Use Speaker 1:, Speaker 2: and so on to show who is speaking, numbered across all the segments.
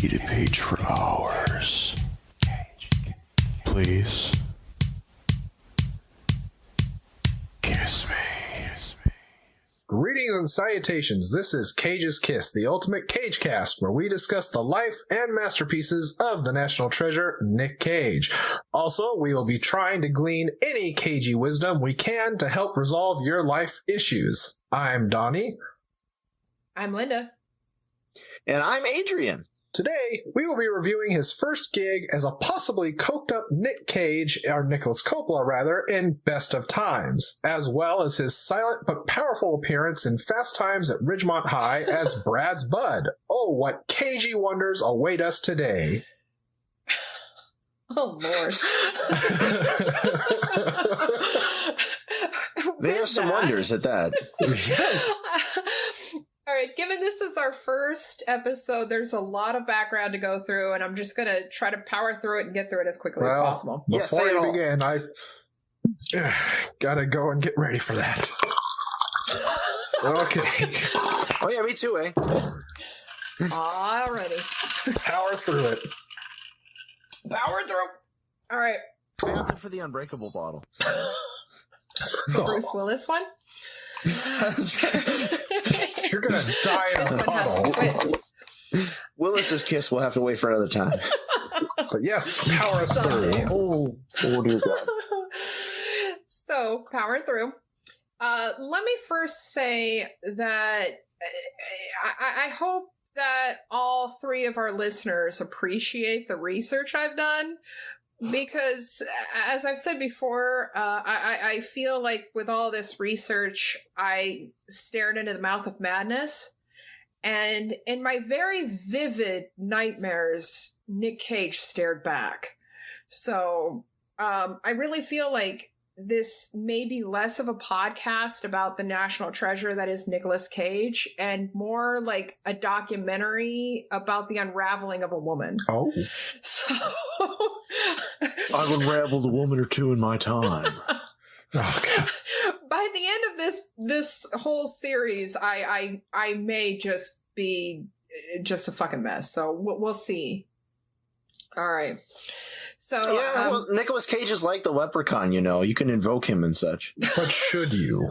Speaker 1: eat a page for hours. Please. Kiss me.
Speaker 2: Greetings and salutations. This is Cage's Kiss, the ultimate Cage cast, where we discuss the life and masterpieces of the national treasure, Nick Cage. Also, we will be trying to glean any cagey wisdom we can to help resolve your life issues. I'm Donnie.
Speaker 3: I'm Linda.
Speaker 4: And I'm Adrian.
Speaker 2: Today, we will be reviewing his first gig as a possibly coked-up Nick Cage, or Nicholas Coppola rather, in Best of Times, as well as his silent but powerful appearance in Fast Times at Ridgemont High as Brad's Bud. Oh, what cagey wonders await us today.
Speaker 3: Oh, Lord.
Speaker 4: There are some wonders at that.
Speaker 2: Yes.
Speaker 3: All right, given this is our first episode, there's a lot of background to go through, and I'm just going to try to power through it and get through it as quickly as possible.
Speaker 2: Before we begin, I gotta go and get ready for that. Okay.
Speaker 4: Oh, yeah, me too, eh?
Speaker 3: Alrighty.
Speaker 2: Power through it.
Speaker 3: Power through. All right.
Speaker 4: I opted for the unbreakable bottle.
Speaker 3: Bruce Willis one?
Speaker 2: You're gonna die in a puddle.
Speaker 4: Willis's kiss will have to wait for another time.
Speaker 2: But yes, power us through.
Speaker 4: Oh dear God.
Speaker 3: So, power through. Let me first say that I hope that all three of our listeners appreciate the research I've done. Because, as I've said before, I feel like with all this research, I stared into the mouth of madness. And in my very vivid nightmares, Nick Cage stared back. So I really feel like this may be less of a podcast about the national treasure that is Nicolas Cage and more like a documentary about the unraveling of a woman.
Speaker 2: Oh.
Speaker 3: So
Speaker 4: I've unraveled a woman or two in my time.
Speaker 2: Okay.
Speaker 3: By the end of this whole series, I may just be just a fucking mess. So we'll see. All right. So
Speaker 4: yeah, well, Nicolas Cage is like the leprechaun, you know. You can invoke him and such.
Speaker 2: But should you?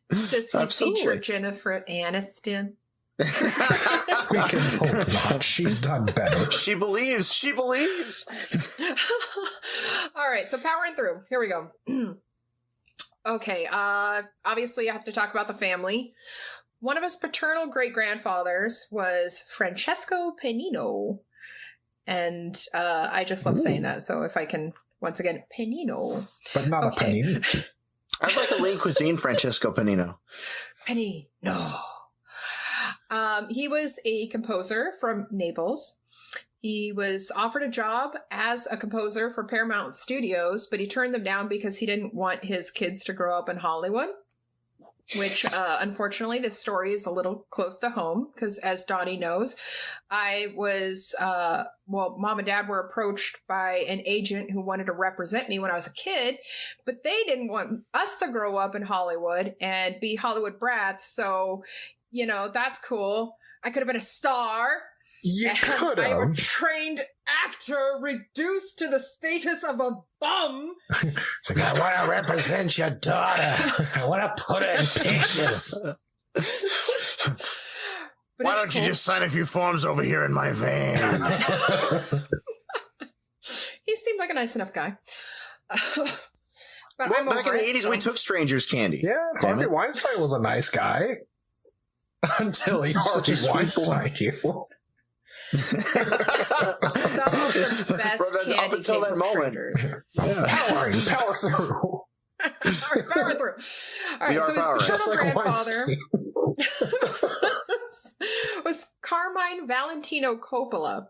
Speaker 3: Does he
Speaker 4: Absolutely.
Speaker 3: feature Jennifer Aniston?
Speaker 2: We can hope not. She's done better.
Speaker 4: She believes.
Speaker 3: All right, so powering through. Here we go. Okay, obviously I have to talk about the family. One of his paternal great-grandfathers was Francesco Pennino. And I just love saying that. So if I can, once again, Pennino.
Speaker 2: But not a panini.
Speaker 4: I'd like a lean cuisine, Francesco Pennino.
Speaker 3: Pennino. He was a composer from Naples. He was offered a job as a composer for Paramount Studios, but he turned them down because he didn't want his kids to grow up in Hollywood. Which, unfortunately, this story is a little close to home because, as Donnie knows, I was, Mom and Dad were approached by an agent who wanted to represent me when I was a kid, but they didn't want us to grow up in Hollywood and be Hollywood brats. So, you know, that's cool. I could have been a star.
Speaker 2: You could
Speaker 3: I'm a
Speaker 2: have.
Speaker 3: trained actor reduced to the status of a bum.
Speaker 2: It's like, I want to represent your daughter. I want to put her in pictures.
Speaker 3: But
Speaker 4: Why
Speaker 3: it's
Speaker 4: don't
Speaker 3: cool.
Speaker 4: you just sign a few forms over here in my van?
Speaker 3: He seemed like a nice enough guy. But
Speaker 4: Well,
Speaker 3: I'm
Speaker 4: back in
Speaker 3: over
Speaker 4: the
Speaker 3: it,
Speaker 4: 80s,
Speaker 3: so-
Speaker 4: we took strangers' candy.
Speaker 2: Yeah,
Speaker 4: Damn
Speaker 2: Harvey
Speaker 4: it.
Speaker 2: Weinstein was a nice guy. Until he
Speaker 4: Such a
Speaker 2: Harvey
Speaker 4: sweet
Speaker 2: Weinstein you.
Speaker 3: some of the best
Speaker 4: Brother, up
Speaker 3: candy
Speaker 4: until
Speaker 3: came
Speaker 4: that
Speaker 3: from
Speaker 4: moment.
Speaker 3: strangers.
Speaker 2: Power through.
Speaker 3: All right, power through. All right,
Speaker 4: are
Speaker 3: so his
Speaker 4: powering.
Speaker 2: Just
Speaker 3: paternal
Speaker 2: like
Speaker 3: grandfather
Speaker 2: Weinstein.
Speaker 3: was Carmine Valentino Coppola,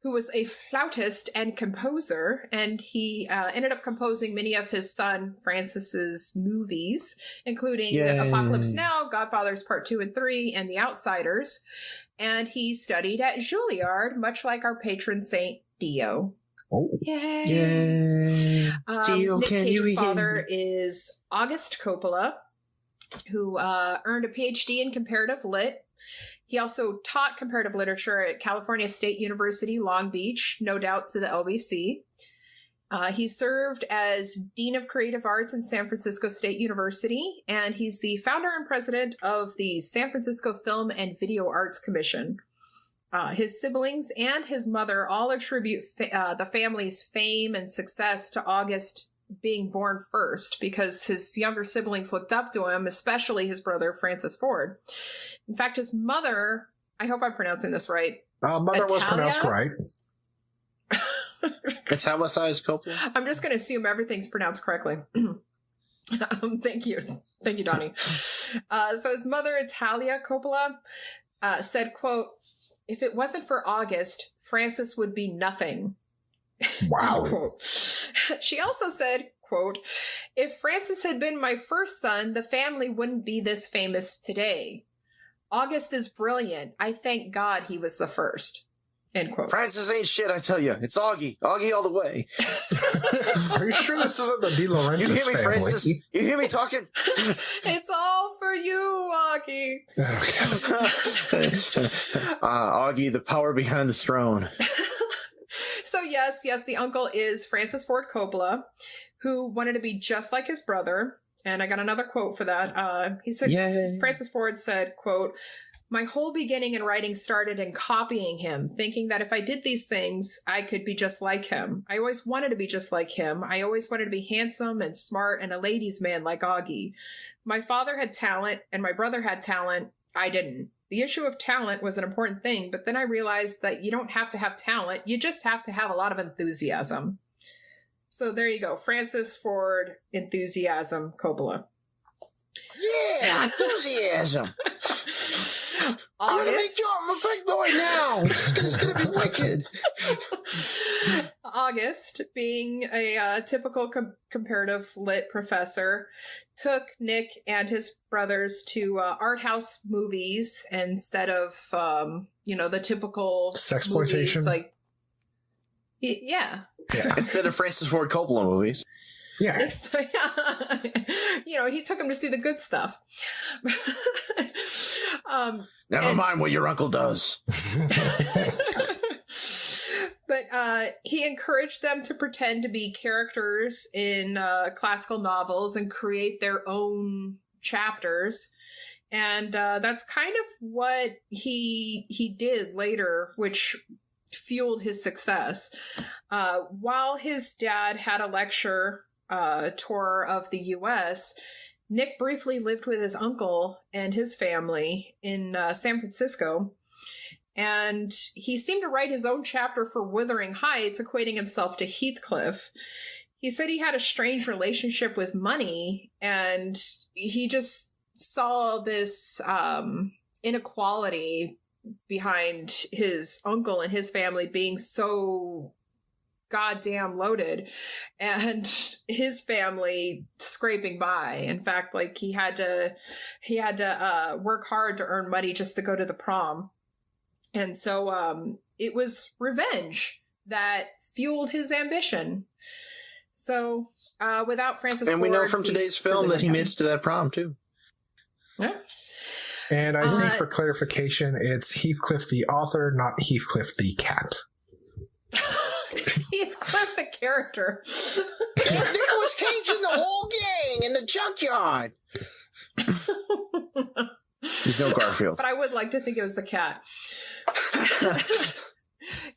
Speaker 3: who was a flautist and composer, and he ended up composing many of his son Francis's movies, including
Speaker 4: Yay.
Speaker 3: Apocalypse Now, Godfathers Part 2 and 3, and The Outsiders. And he studied at Juilliard, much like our patron saint Dio.
Speaker 2: Oh.
Speaker 3: Yay!
Speaker 4: Yay. Dio,
Speaker 3: Nick
Speaker 4: can you
Speaker 3: Cage's
Speaker 4: hear
Speaker 3: father
Speaker 4: me?
Speaker 3: is August Coppola, who earned a PhD in comparative lit. He also taught comparative literature at California State University, Long Beach, no doubt to the LBC. He served as Dean of Creative Arts in San Francisco State University, and he's the founder and president of the San Francisco Film and Video Arts Commission. His siblings and his mother all attribute the family's fame and success to August being born first, because his younger siblings looked up to him, especially his brother, Francis Ford. In fact, his mother, I hope I'm pronouncing this right.
Speaker 2: Mother was pronounced right.
Speaker 5: Italicized Coppola?
Speaker 3: I'm just going to assume everything's pronounced correctly. Thank you. Thank you, Donnie. So his mother, Italia Coppola, said, quote, "If it wasn't for August, Francis would be nothing."
Speaker 2: Wow.
Speaker 3: She also said, quote, "If Francis had been my first son, the family wouldn't be this famous today. August is brilliant. I thank God he was the first." End quote.
Speaker 5: Francis ain't shit, I tell you. It's Augie. Augie all the way.
Speaker 2: Are you sure this isn't the De Laurentiis
Speaker 5: You hear me,
Speaker 2: family?
Speaker 5: Francis? You hear me talking?
Speaker 3: It's all for you, Augie.
Speaker 5: Augie, the power behind the throne.
Speaker 3: So yes, the uncle is Francis Ford Coppola, who wanted to be just like his brother. And I got another quote for that. He said,
Speaker 5: Yay.
Speaker 3: Francis Ford said, quote, "My whole beginning in writing started in copying him, thinking that if I did these things, I could be just like him. I always wanted to be just like him. I always wanted to be handsome and smart and a ladies' man like Augie. My father had talent and my brother had talent. I didn't. The issue of talent was an important thing, but then I realized that you don't have to have talent. You just have to have a lot of enthusiasm." So there you go. Francis Ford Enthusiasm Coppola.
Speaker 5: Yeah, enthusiasm. I'm gonna make sure I'm a big boy now. It's gonna be wicked.
Speaker 3: August, being a typical comparative lit professor, took Nick and his brothers to art house movies instead of the typical
Speaker 2: Sexploitation?
Speaker 3: movies, like yeah.
Speaker 5: Instead of Francis Ford Coppola movies.
Speaker 2: Yeah.
Speaker 3: So, he took him to see the good stuff.
Speaker 5: Never mind what your uncle does.
Speaker 3: But he encouraged them to pretend to be characters in classical novels and create their own chapters. And that's kind of what he did later, which fueled his success. While his dad had a lecture tour of the U.S., Nick briefly lived with his uncle and his family in San Francisco, and he seemed to write his own chapter for Wuthering Heights, equating himself to Heathcliff. He said he had a strange relationship with money, and he just saw this inequality behind his uncle and his family being so goddamn loaded and his family scraping by. In fact, like he had to work hard to earn money just to go to the prom. And so it was revenge that fueled his ambition. So without Francis
Speaker 5: and
Speaker 3: Ford,
Speaker 5: we know from today's film that he made it to that prom too.
Speaker 3: Yeah.
Speaker 2: And I think for clarification, it's Heathcliff the author, not Heathcliff the cat.
Speaker 3: Heathcliff the character.
Speaker 5: Nicolas Cage and the whole gang in the junkyard. He's no Garfield.
Speaker 3: But I would like to think it was the cat.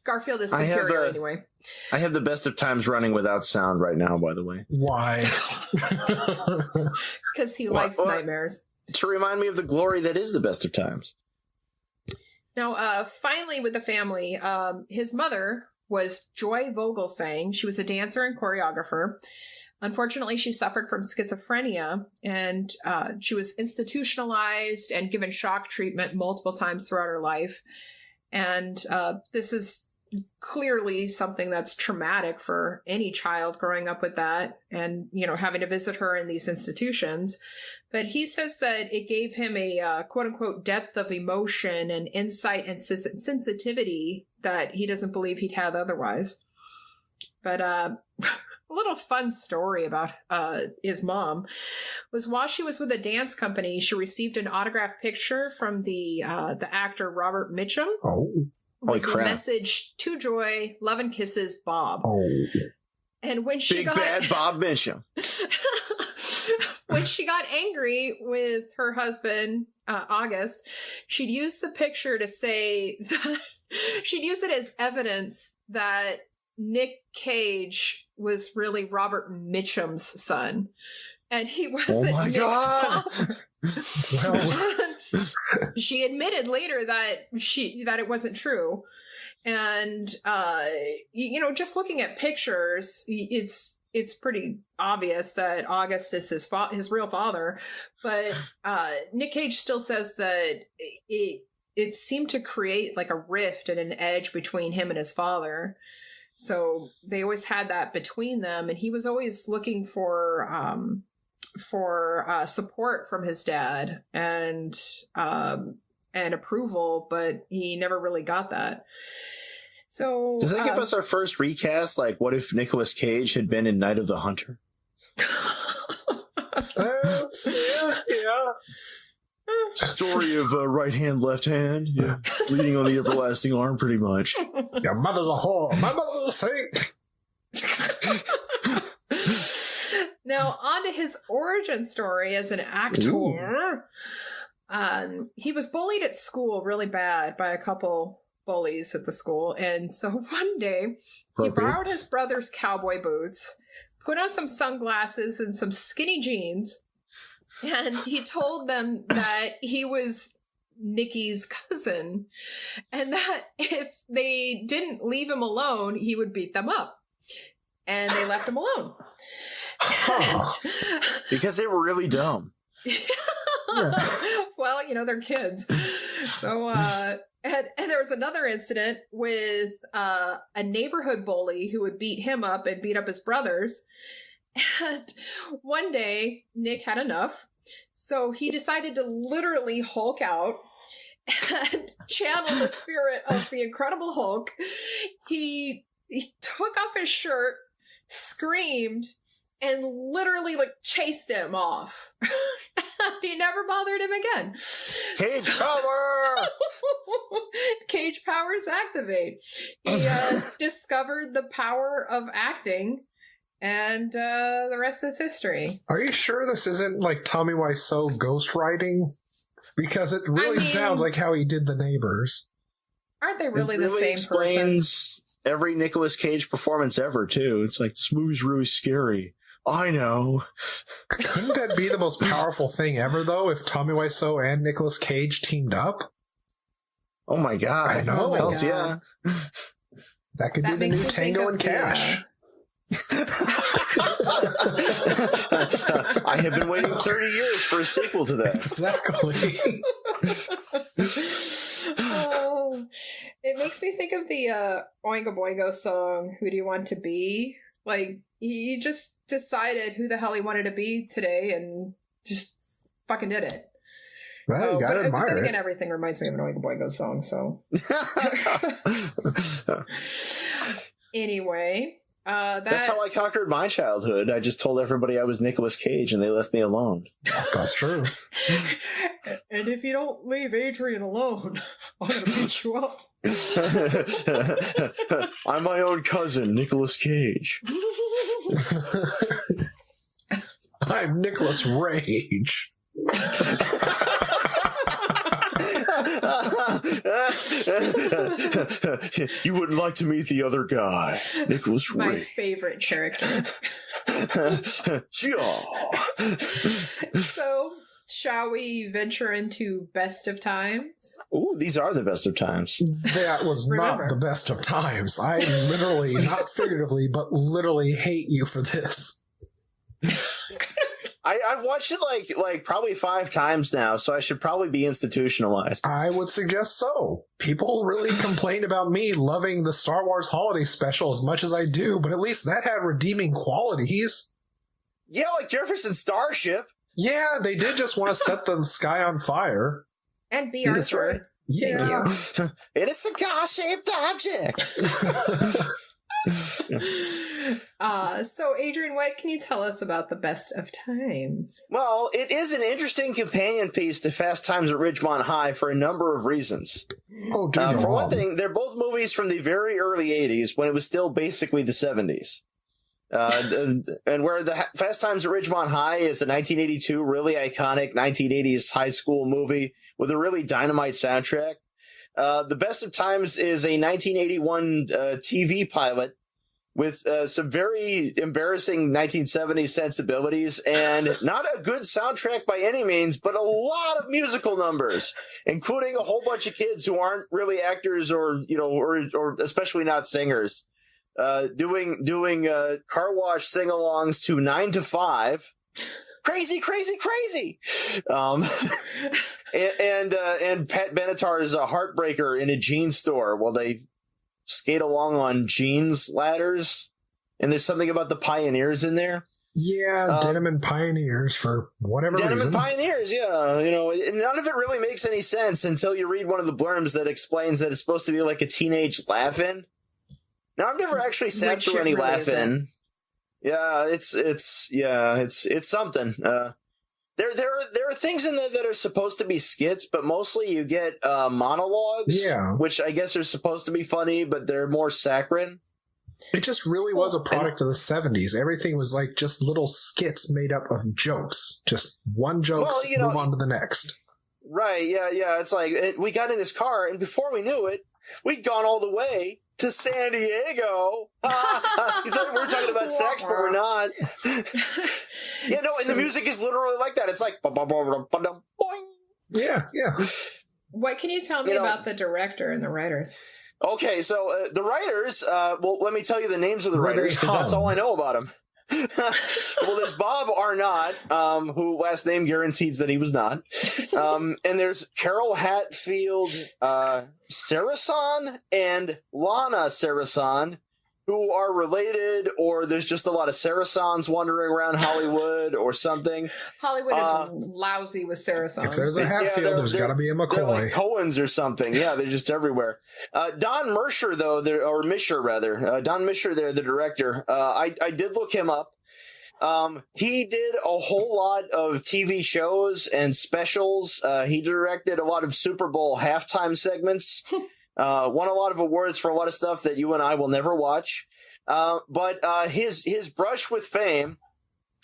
Speaker 3: Garfield is superior anyway.
Speaker 5: I have the best of times running without sound right now, by the way.
Speaker 2: Why?
Speaker 3: Because he likes nightmares.
Speaker 5: To remind me of the glory that is the best of times.
Speaker 3: Now, finally with the family, his mother was Joy Vogelsang. She was a dancer and choreographer. Unfortunately, she suffered from schizophrenia, and she was institutionalized and given shock treatment multiple times throughout her life. And this is clearly something that's traumatic for any child growing up with that and, having to visit her in these institutions. But he says that it gave him a quote unquote depth of emotion and insight and sensitivity that he doesn't believe he'd have otherwise. But little fun story about his mom was while she was with a dance company, she received an autographed picture from the actor Robert Mitchum.
Speaker 2: Oh.
Speaker 3: With the message, "To Joy, love and kisses, Bob."
Speaker 2: Oh.
Speaker 3: And when she
Speaker 4: Big bad Bob Mitchum.
Speaker 3: when she got angry with her husband, August, she'd use the picture to say that she'd use it as evidence that Nick Cage was really Robert Mitchum's son. And he wasn't Nick's father.
Speaker 2: Well,
Speaker 3: she admitted later that it wasn't true. And just looking at pictures, it's pretty obvious that August is his real father. But Nick Cage still says that it seemed to create like a rift and an edge between him and his father. So they always had that between them, and he was always looking for support from his dad and approval, but he never really got that. So
Speaker 4: does that give us our first recast? Like, what if Nicolas Cage had been in Night of the Hunter?
Speaker 2: Yeah.
Speaker 4: Story of right hand, left hand, leaning on the everlasting arm, pretty much.
Speaker 2: Your mother's a whore. My mother's a saint.
Speaker 3: Now, on to his origin story as an actor. He was bullied at school really bad by a couple bullies at the school. And so one day, he borrowed his brother's cowboy boots, put on some sunglasses and some skinny jeans, and he told them that he was Nikki's cousin, and that if they didn't leave him alone, he would beat them up. And they left him alone.
Speaker 4: Because they were really dumb.
Speaker 3: Well, they're kids. So, and there was another incident with a neighborhood bully who would beat him up and beat up his brothers. And one day, Nick had enough. So he decided to literally Hulk out and channel the spirit of the Incredible Hulk. He took off his shirt, screamed, and literally chased him off. He never bothered him again.
Speaker 4: Cage power!
Speaker 3: Cage powers activate. He discovered the power of acting, and the rest is history.
Speaker 2: Are you sure this isn't like Tommy Wiseau ghostwriting? Because it really sounds like how he did The Neighbors.
Speaker 3: Aren't they really the same
Speaker 4: explains
Speaker 3: person?
Speaker 4: Every Nicolas Cage performance ever, too. It's like, this movie's really scary. I know.
Speaker 2: Couldn't that be the most powerful thing ever, though, if Tommy Wiseau and Nicolas Cage teamed up?
Speaker 4: Oh my god.
Speaker 2: I know.
Speaker 4: Hells yeah.
Speaker 2: That could be the new Tango and Cash.
Speaker 4: I have been waiting 30 years for a sequel to that.
Speaker 2: Exactly.
Speaker 3: Oh, it makes me think of the Oingo Boingo song, "Who Do You Want to Be?" Like, he just decided who the hell he wanted to be today and just fucking did it.
Speaker 2: Well, you gotta admire
Speaker 3: but then
Speaker 2: it.
Speaker 3: again, everything reminds me of an Oingo Boingo song, so. Anyway,
Speaker 4: that's how I conquered my childhood. I just told everybody I was Nicolas Cage and they left me alone.
Speaker 2: That's true.
Speaker 3: And if you don't leave Adrian alone, I'm gonna beat you up.
Speaker 4: I'm my own cousin, Nicolas Cage.
Speaker 2: I'm Nicolas Rage.
Speaker 4: You wouldn't like to meet the other guy, Nicolas
Speaker 3: My
Speaker 4: Rage.
Speaker 3: favorite character.
Speaker 4: Yeah.
Speaker 3: So, shall we venture into best of times?
Speaker 4: Ooh, these are the best of times.
Speaker 2: That was
Speaker 3: Remember.
Speaker 2: not the best of times. I literally, not figuratively, but literally hate you for this.
Speaker 4: I've watched it like probably 5 times now, so I should probably be institutionalized.
Speaker 2: I would suggest so. People really complain about me loving the Star Wars Holiday Special as much as I do, but at least that had redeeming qualities.
Speaker 4: Yeah, like Jefferson Starship.
Speaker 2: Yeah, they did just want to set the sky on fire.
Speaker 3: And be
Speaker 4: That's
Speaker 3: Arthur.
Speaker 4: right.
Speaker 2: Yeah.
Speaker 4: It is a cigar-shaped object.
Speaker 3: So, Adrian, what can you tell us about the Best of Times?
Speaker 6: Well, it is an interesting companion piece to Fast Times at Ridgemont High for a number of reasons.
Speaker 2: Oh, do
Speaker 6: For one thing, they're both movies from the very early 80s when it was still basically the 70s. And where the Fast Times at Ridgemont High is a 1982 really iconic 1980s high school movie with a really dynamite soundtrack. The Best of Times is a 1981 TV pilot with some very embarrassing 1970s sensibilities and not a good soundtrack by any means, but a lot of musical numbers, including a whole bunch of kids who aren't really actors or especially not singers, doing car wash sing-alongs to 9 to 5. Crazy, crazy, crazy. And Pat Benatar is a heartbreaker in a jeans store while they skate along on jeans ladders. And there's something about the pioneers in there.
Speaker 2: Yeah, Denim and Pioneers for whatever
Speaker 6: Denim
Speaker 2: reason.
Speaker 6: and Pioneers, yeah. None of it really makes any sense until you read one of the blurbs that explains that it's supposed to be like a teenage laugh-in. Now, I've never actually sat through any
Speaker 3: really
Speaker 6: laugh-in. Yeah, it's something. There are things in there that are supposed to be skits, but mostly you get monologues, which I guess are supposed to be funny, but they're more saccharine.
Speaker 2: It just really was a product of the 70s. Everything was like just little skits made up of jokes. Just one joke, move on to the next.
Speaker 6: Right, yeah. It's like we got in his car, and before we knew it, we'd gone all the way to San Diego. He's like, we're talking about sex, but we're not. Yeah, no, and the music is literally like that. It's like, boing.
Speaker 2: Yeah.
Speaker 3: What can you tell me about the director and the writers?
Speaker 6: Okay, so the writers, well, let me tell you the names of the writers, because that's all I know about them. Well, there's Bob Arnott, who last name guarantees that he was not. And there's Carol Hatfield Saracen and Lana Saracen, who are related, or there's just a lot of Saracens wandering around Hollywood or something.
Speaker 3: Hollywood is lousy with Saracens.
Speaker 2: If there's a Hatfield, there's got to be a McCoy.
Speaker 6: They're like Coens or something. Yeah, they're just everywhere. Don Misher, though, or Misher, rather. Don Misher, there, the director. I did look him up. He did a whole lot of TV shows and specials. He directed a lot of Super Bowl halftime segments. Won a lot of awards for a lot of stuff that you and I will never watch. But his brush with fame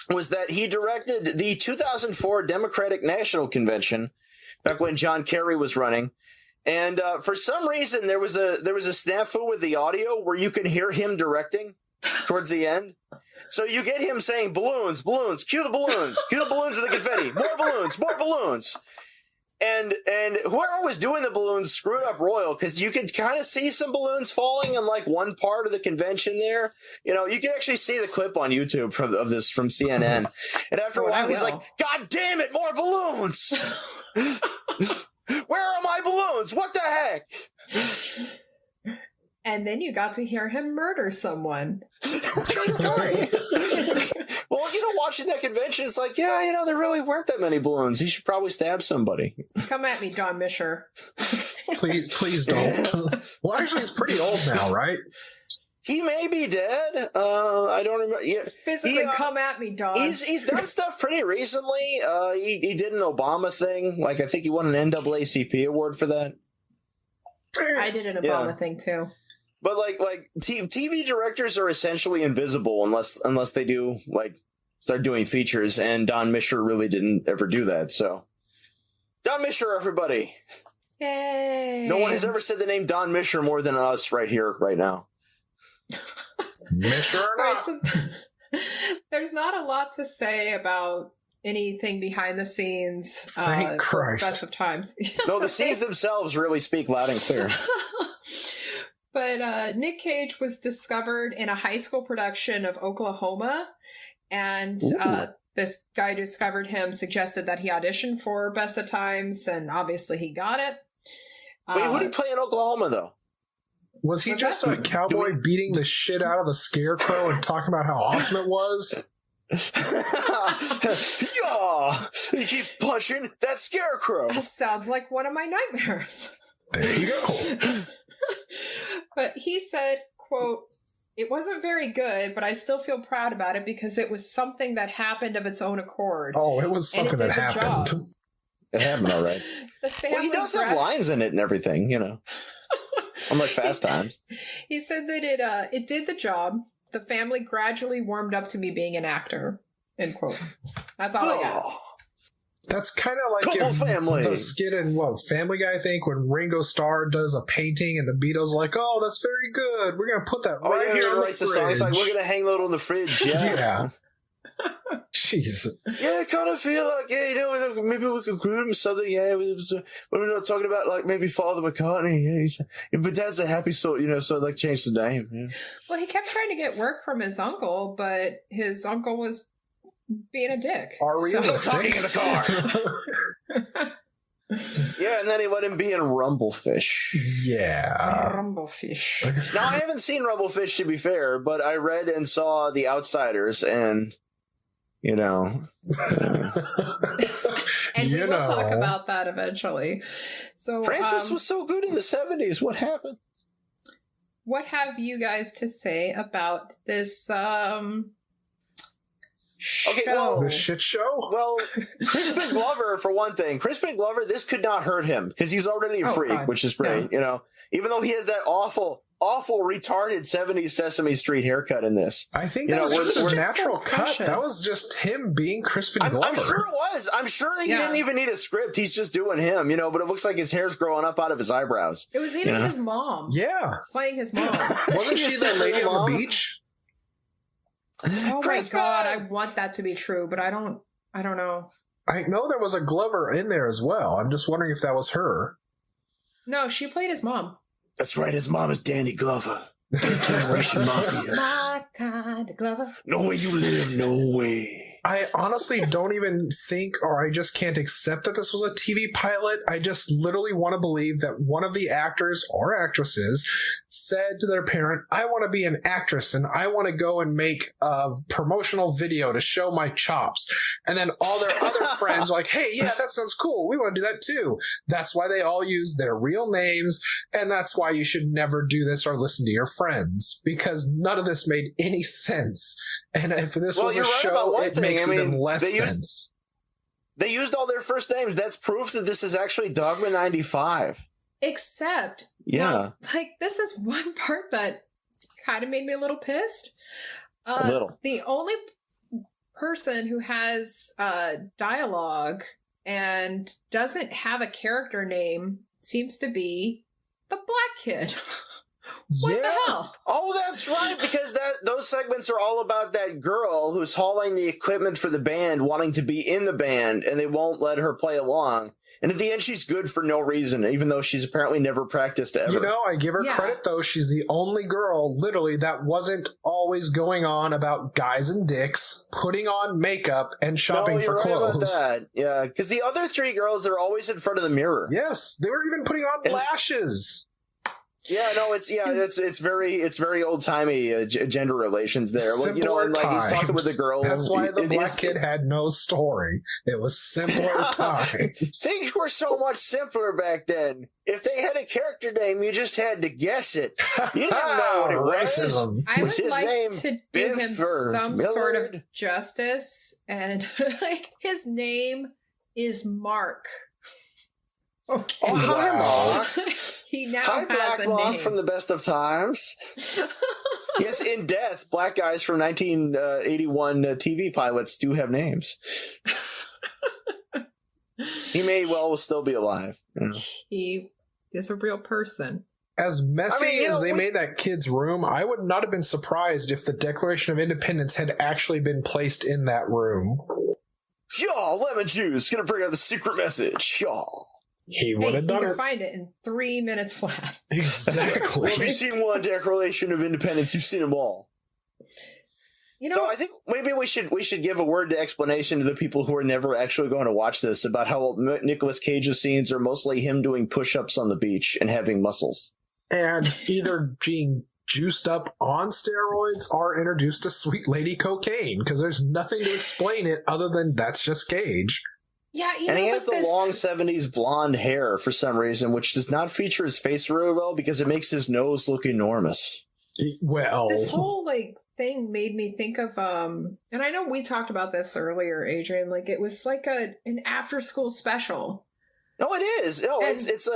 Speaker 6: was that he directed the 2004 Democratic National Convention back when John Kerry was running. And for some reason, there was a snafu with the audio where you can hear him directing towards the end. So you get him saying, balloons, balloons, cue the balloons and the confetti, more balloons. And whoever was doing the balloons screwed up royal, because you could kind of see some balloons falling in like one part of the convention there. You can actually see the clip on YouTube from CNN. And after a while, he's like, God damn it, more balloons! Where are my balloons? What the heck?
Speaker 3: And then you got to hear him murder someone. True story.
Speaker 6: Well, watching that convention, it's like, yeah, there really weren't that many balloons. He should probably stab somebody.
Speaker 3: Come at me, Don Misher.
Speaker 2: Please don't. Well, actually, he's pretty old now, right?
Speaker 6: He may be dead. I don't remember. Yeah,
Speaker 3: physically come at me, Don.
Speaker 6: He's done stuff pretty recently. He did an Obama thing. Like, I think he won an NAACP award for that.
Speaker 3: I did an Obama thing too.
Speaker 6: But like TV directors are essentially invisible unless they do start doing features, and Don Misher really didn't ever do that. So, Don Misher, everybody!
Speaker 3: Yay!
Speaker 6: No one has ever said the name Don Misher more than us right here, right now.
Speaker 2: Misher or not?
Speaker 3: Right, so there's not a lot to say about anything behind the scenes.
Speaker 2: Thank Christ.
Speaker 3: Best of Times.
Speaker 6: No, the scenes themselves really speak loud and clear.
Speaker 3: But Nick Cage was discovered in a high school production of Oklahoma, and this guy who discovered him suggested that he auditioned for Best of Times, and obviously he got it.
Speaker 6: Wait, who did he play in Oklahoma, though?
Speaker 2: Was he just a cowboy beating the shit out of a scarecrow and talking about how awesome it was?
Speaker 6: Yeah, he keeps punching that scarecrow.
Speaker 3: That sounds like one of my nightmares.
Speaker 2: There you go.
Speaker 3: But he said, quote, It wasn't very good, but I still feel proud about it because it was something that happened of its own accord.
Speaker 2: Oh, it was
Speaker 3: And it
Speaker 2: something that
Speaker 3: did the job.
Speaker 2: happened.
Speaker 6: It happened all right.
Speaker 3: The family
Speaker 6: Well, he does have lines in it and everything, you know. Unlike Fast Times.
Speaker 3: He said that it did the job. The family gradually warmed up to me being an actor. End quote. That's all I got.
Speaker 6: Oh,
Speaker 2: That's kind of like
Speaker 6: Couple
Speaker 2: if
Speaker 6: Family.
Speaker 2: the skit in Family Guy, I think, when Ringo Starr does a painting and the Beatles are like, oh, that's very good. We're going to put that right here on the
Speaker 6: writes the song. It's like,
Speaker 2: fridge.
Speaker 6: we're going to hang that on the fridge. Yeah.
Speaker 2: Jesus.
Speaker 6: Yeah, I kind of feel like, yeah, you know, maybe we could groom something. Yeah, we're not talking about, like, maybe Father McCartney. Yeah, but Dad's a happy sort, you know, so I'd like change the name. Yeah.
Speaker 3: Well, he kept trying to get work from his uncle, but his uncle was being a dick.
Speaker 2: Are we
Speaker 6: Talking in the car. Yeah, and then he let him be in Rumblefish.
Speaker 2: Yeah.
Speaker 3: Rumblefish.
Speaker 6: Now, I haven't seen Rumblefish, to be fair, but I read and saw The Outsiders, and, you know.
Speaker 3: And we will talk about that eventually. So,
Speaker 6: Francis was so good in the 70s. What happened?
Speaker 3: What have you guys to say about this show?
Speaker 6: Okay, well,
Speaker 2: The shit show?
Speaker 6: Well, Crispin Glover, for one thing. Crispin Glover, this could not hurt him, because he's already a freak,
Speaker 3: God.
Speaker 6: which is great, you know. Even though he has that awful, retarded 70s Sesame Street haircut in this.
Speaker 2: I think
Speaker 6: You
Speaker 2: that
Speaker 6: know,
Speaker 2: was
Speaker 6: we're-
Speaker 2: just his
Speaker 6: we're-
Speaker 2: natural
Speaker 3: so
Speaker 2: cut.
Speaker 3: precious.
Speaker 2: That was just him being Crispin Glover.
Speaker 6: I'm sure it was. I'm sure that he
Speaker 3: Yeah.
Speaker 6: didn't even need a script. He's just doing him, you know, but it looks like his hair's growing up out of his eyebrows.
Speaker 3: It was even
Speaker 6: Yeah.
Speaker 3: his mom
Speaker 2: Yeah.
Speaker 3: playing his mom.
Speaker 2: Wasn't she the lady on
Speaker 6: Mom?
Speaker 2: the beach?
Speaker 3: Oh my
Speaker 6: Crispin!
Speaker 3: God, I want that to be true, but I don't know.
Speaker 2: I know there was a Glover in there as well. I'm just wondering if that was her.
Speaker 3: No, she played his mom.
Speaker 6: That's right, his mom is Danny Glover. Generation Mafia.
Speaker 3: My kind of Glover.
Speaker 6: No way you live, no way.
Speaker 2: I honestly don't even think, or I just can't accept that this was a TV pilot. I just literally want to believe that one of the actors or actresses said to their parent, I want to be an actress and I want to go and make a promotional video to show my chops. And then all their other friends were like, hey, yeah, that sounds cool. We want to do that too. That's why they all use their real names. And that's why you should never do this or listen to your friends, because none of this made any sense. And if this was a
Speaker 6: you're right about
Speaker 2: show,
Speaker 6: one
Speaker 2: it
Speaker 6: thing.
Speaker 2: makes
Speaker 6: I mean,
Speaker 2: even less
Speaker 6: they used-
Speaker 2: sense.
Speaker 6: They used all their first names. That's proof that this is actually Dogma 95.
Speaker 3: Except,
Speaker 6: Yeah.
Speaker 3: now, like, this is one part that kind of made me a little pissed.
Speaker 6: A little.
Speaker 3: The only person who has dialogue and doesn't have a character name seems to be the black kid. What
Speaker 2: Yeah.
Speaker 3: the hell?
Speaker 6: Oh, that's right, because those segments are all about that girl who's hauling the equipment for the band, wanting to be in the band, and they won't let her play along. And at the end, she's good for no reason, even though she's apparently never practiced ever.
Speaker 2: You know, I give her
Speaker 3: Yeah.
Speaker 2: credit, though. She's the only girl, literally, that wasn't always going on about guys and dicks, putting on makeup, and shopping
Speaker 6: no,
Speaker 2: for
Speaker 6: you're right about
Speaker 2: clothes.
Speaker 6: that. Yeah, because the other three girls, they're always in front of the mirror.
Speaker 2: Yes, they were even putting on
Speaker 6: And-
Speaker 2: lashes.
Speaker 6: Yeah, no, it's very old timey gender relations there. Well, you know, and like he's talking with the girl.
Speaker 2: That's why the
Speaker 6: It
Speaker 2: black
Speaker 6: is-
Speaker 2: kid had no story. It was simpler times.
Speaker 6: Things were so much simpler back then. If they had a character name, you just had to guess it. You didn't know what it was.
Speaker 2: Racism.
Speaker 3: I
Speaker 6: Was
Speaker 3: would
Speaker 6: his
Speaker 3: like
Speaker 6: name
Speaker 3: to do
Speaker 6: Biff
Speaker 3: him
Speaker 6: or
Speaker 3: some sort of
Speaker 6: Millard?
Speaker 3: justice, and like his name is Mark. Okay.
Speaker 6: Oh, hi,
Speaker 2: Wow.
Speaker 6: Mark.
Speaker 3: He now
Speaker 6: Hi,
Speaker 3: has
Speaker 6: Black
Speaker 3: a
Speaker 6: Mark
Speaker 3: name.
Speaker 6: from the Best of Times. Yes, in death, black guys from 1981 TV pilots do have names. He may well still be alive. You know.
Speaker 3: He is a real person.
Speaker 2: As messy
Speaker 6: I mean, you
Speaker 2: as
Speaker 6: know,
Speaker 2: they
Speaker 6: we-
Speaker 2: made that kid's room, I would not have been surprised if the Declaration of Independence had actually been placed in that room.
Speaker 6: Y'all, lemon juice, gonna bring out the secret message. Y'all.
Speaker 2: He would
Speaker 3: Hey,
Speaker 2: have
Speaker 3: you
Speaker 2: done
Speaker 3: can
Speaker 2: it.
Speaker 3: find it in 3 minutes flat.
Speaker 2: Exactly.
Speaker 6: Well, if you've seen one Declaration of Independence, you've seen them all.
Speaker 3: You know,
Speaker 6: So I think maybe we should give a word to explanation to the people who are never actually going to watch this about how Nicolas Cage's scenes are mostly him doing push-ups on the beach and having muscles.
Speaker 2: And either being juiced up on steroids or introduced to sweet lady cocaine, because there's nothing to explain it other than that's just Cage.
Speaker 3: yeah, you
Speaker 6: And
Speaker 3: know,
Speaker 6: he has the
Speaker 3: with this,
Speaker 6: long 70s blonde hair for some reason, which does not feature his face very well because it makes his nose look enormous.
Speaker 2: Well,
Speaker 3: This whole like thing made me think of and I know we talked about this earlier, Adrian, like it was like an after school special.
Speaker 6: No, it is. No,
Speaker 3: And-
Speaker 6: it's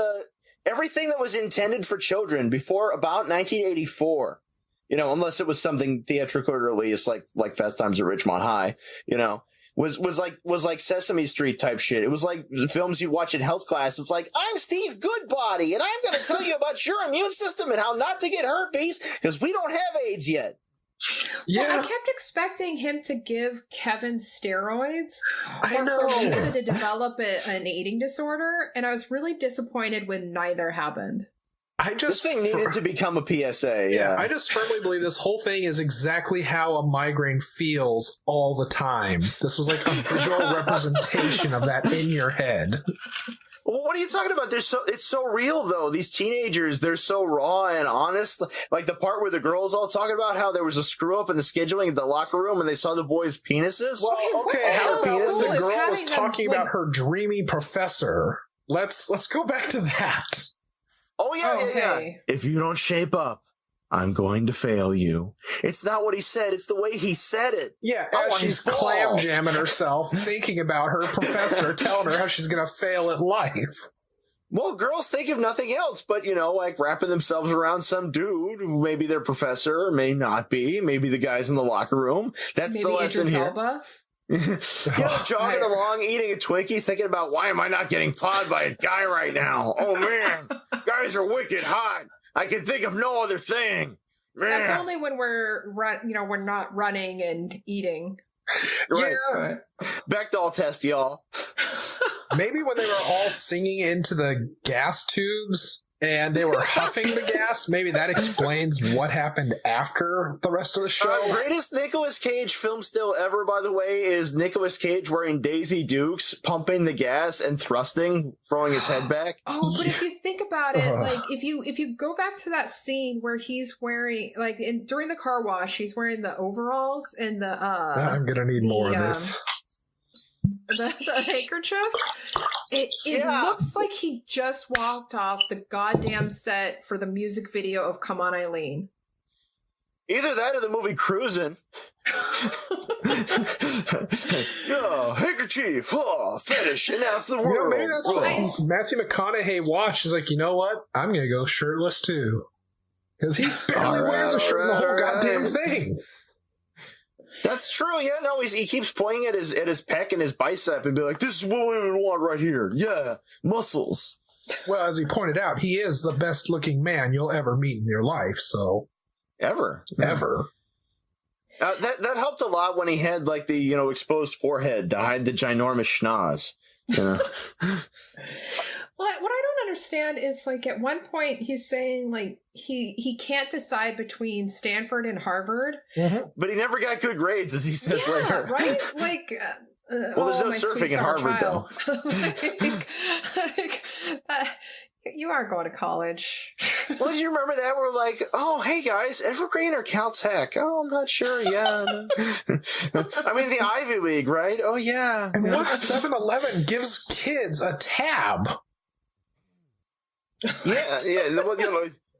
Speaker 6: everything that was intended for children before about 1984. You know, unless it was something theatrical release like Fast Times at Ridgemont High, you know, was like Sesame Street type shit. It was like films you watch in health class. It's like, I'm Steve Goodbody, and I'm going to tell you about your immune system and how not to get herpes because we don't have AIDS yet.
Speaker 2: yeah,
Speaker 3: Well, I kept expecting him to give Kevin steroids
Speaker 2: I
Speaker 3: or
Speaker 2: know.
Speaker 3: for Lisa to develop an eating disorder, and I was really disappointed when neither happened.
Speaker 2: I
Speaker 6: This
Speaker 2: just
Speaker 6: thing needed to become a PSA. Yeah.
Speaker 2: I just firmly believe this whole thing is exactly how a migraine feels all the time. This was like a visual representation of that in your head.
Speaker 6: Well, what are you talking about? It's so real though. These teenagers, they're so raw and honest. Like the part where the girls all talking about how there was a screw up in the scheduling of the locker room and they saw the boys' penises.
Speaker 2: Well, okay,
Speaker 3: how
Speaker 2: how
Speaker 3: else
Speaker 2: the
Speaker 3: is
Speaker 2: girl
Speaker 3: having
Speaker 2: was
Speaker 3: them,
Speaker 2: talking
Speaker 3: like-
Speaker 2: about her dreamy professor. Let's go back to that.
Speaker 6: Oh yeah,
Speaker 3: Oh,
Speaker 6: yeah, yeah.
Speaker 3: hey.
Speaker 6: If you don't shape up, I'm going to fail you. It's not what he said. It's the way he said it.
Speaker 2: Yeah,
Speaker 6: I
Speaker 2: as
Speaker 6: want
Speaker 2: she's
Speaker 6: his
Speaker 2: clam
Speaker 6: balls.
Speaker 2: jamming herself, thinking about her professor telling her how she's going to fail at life.
Speaker 6: Well, girls think of nothing else but, you know, like wrapping themselves around some dude who maybe their professor or may not be. Maybe the guys in the locker room. That's
Speaker 3: Maybe
Speaker 6: the lesson
Speaker 3: Idris
Speaker 6: here.
Speaker 3: Elba.
Speaker 6: You know, jogging along, eating a Twinkie, thinking about why am I not getting pawed by a guy right now? Oh man, guys are wicked hot. I can think of no other thing. Man.
Speaker 3: That's only when we're we're not running and eating.
Speaker 6: Right.
Speaker 2: Yeah,
Speaker 6: Bechdel test, y'all.
Speaker 2: maybe when they were all singing into the gas tubes and they were huffing the gas, maybe that explains what happened after the rest of the show.
Speaker 6: Greatest Nicolas Cage film still ever, by the way, is Nicolas Cage wearing Daisy Dukes, pumping the gas and thrusting, throwing his head back.
Speaker 3: Oh, but if you think about it,
Speaker 2: Ugh.
Speaker 3: like if you go back to that scene where he's wearing during the car wash, he's wearing the overalls and the
Speaker 2: I'm going to need more of this.
Speaker 3: the handkerchief. It
Speaker 6: Yeah.
Speaker 3: looks like he just walked off the goddamn set for the music video of "Come On, Eileen."
Speaker 6: Either that or the movie Cruisin'. Yeah, handkerchief, fetish, announce the
Speaker 2: You know,
Speaker 6: world.
Speaker 2: maybe that's what Matthew McConaughey watched. He's like, you know what? I'm going to go shirtless too. Because he barely
Speaker 6: All right,
Speaker 2: wears a shirt in the whole
Speaker 6: all right.
Speaker 2: goddamn thing.
Speaker 6: That's true. Yeah, no, he keeps pointing at his pec and his bicep and be like, "This is what women want right here. Yeah, muscles."
Speaker 2: Well, as he pointed out, he is the best looking man you'll ever meet in your life. So,
Speaker 6: Ever.
Speaker 2: ever.
Speaker 6: That helped a lot when he had like the exposed forehead to hide the ginormous schnoz. You know?
Speaker 3: What I don't understand is like at one point he's saying like he can't decide between Stanford and Harvard.
Speaker 6: But he never got good grades, as he says
Speaker 3: Yeah,
Speaker 6: later.
Speaker 3: right? Like,
Speaker 6: Well, there's no
Speaker 3: my sweet
Speaker 6: surfing at
Speaker 3: summer
Speaker 6: Harvard,
Speaker 3: child. You are going to college.
Speaker 6: Well, do you remember that? We're like, oh, hey guys, Evergreen or Caltech? Oh, I'm not sure. Yeah. I mean, the Ivy League, right? Oh, yeah.
Speaker 2: And what 7-Eleven gives kids a tab?
Speaker 6: Yeah.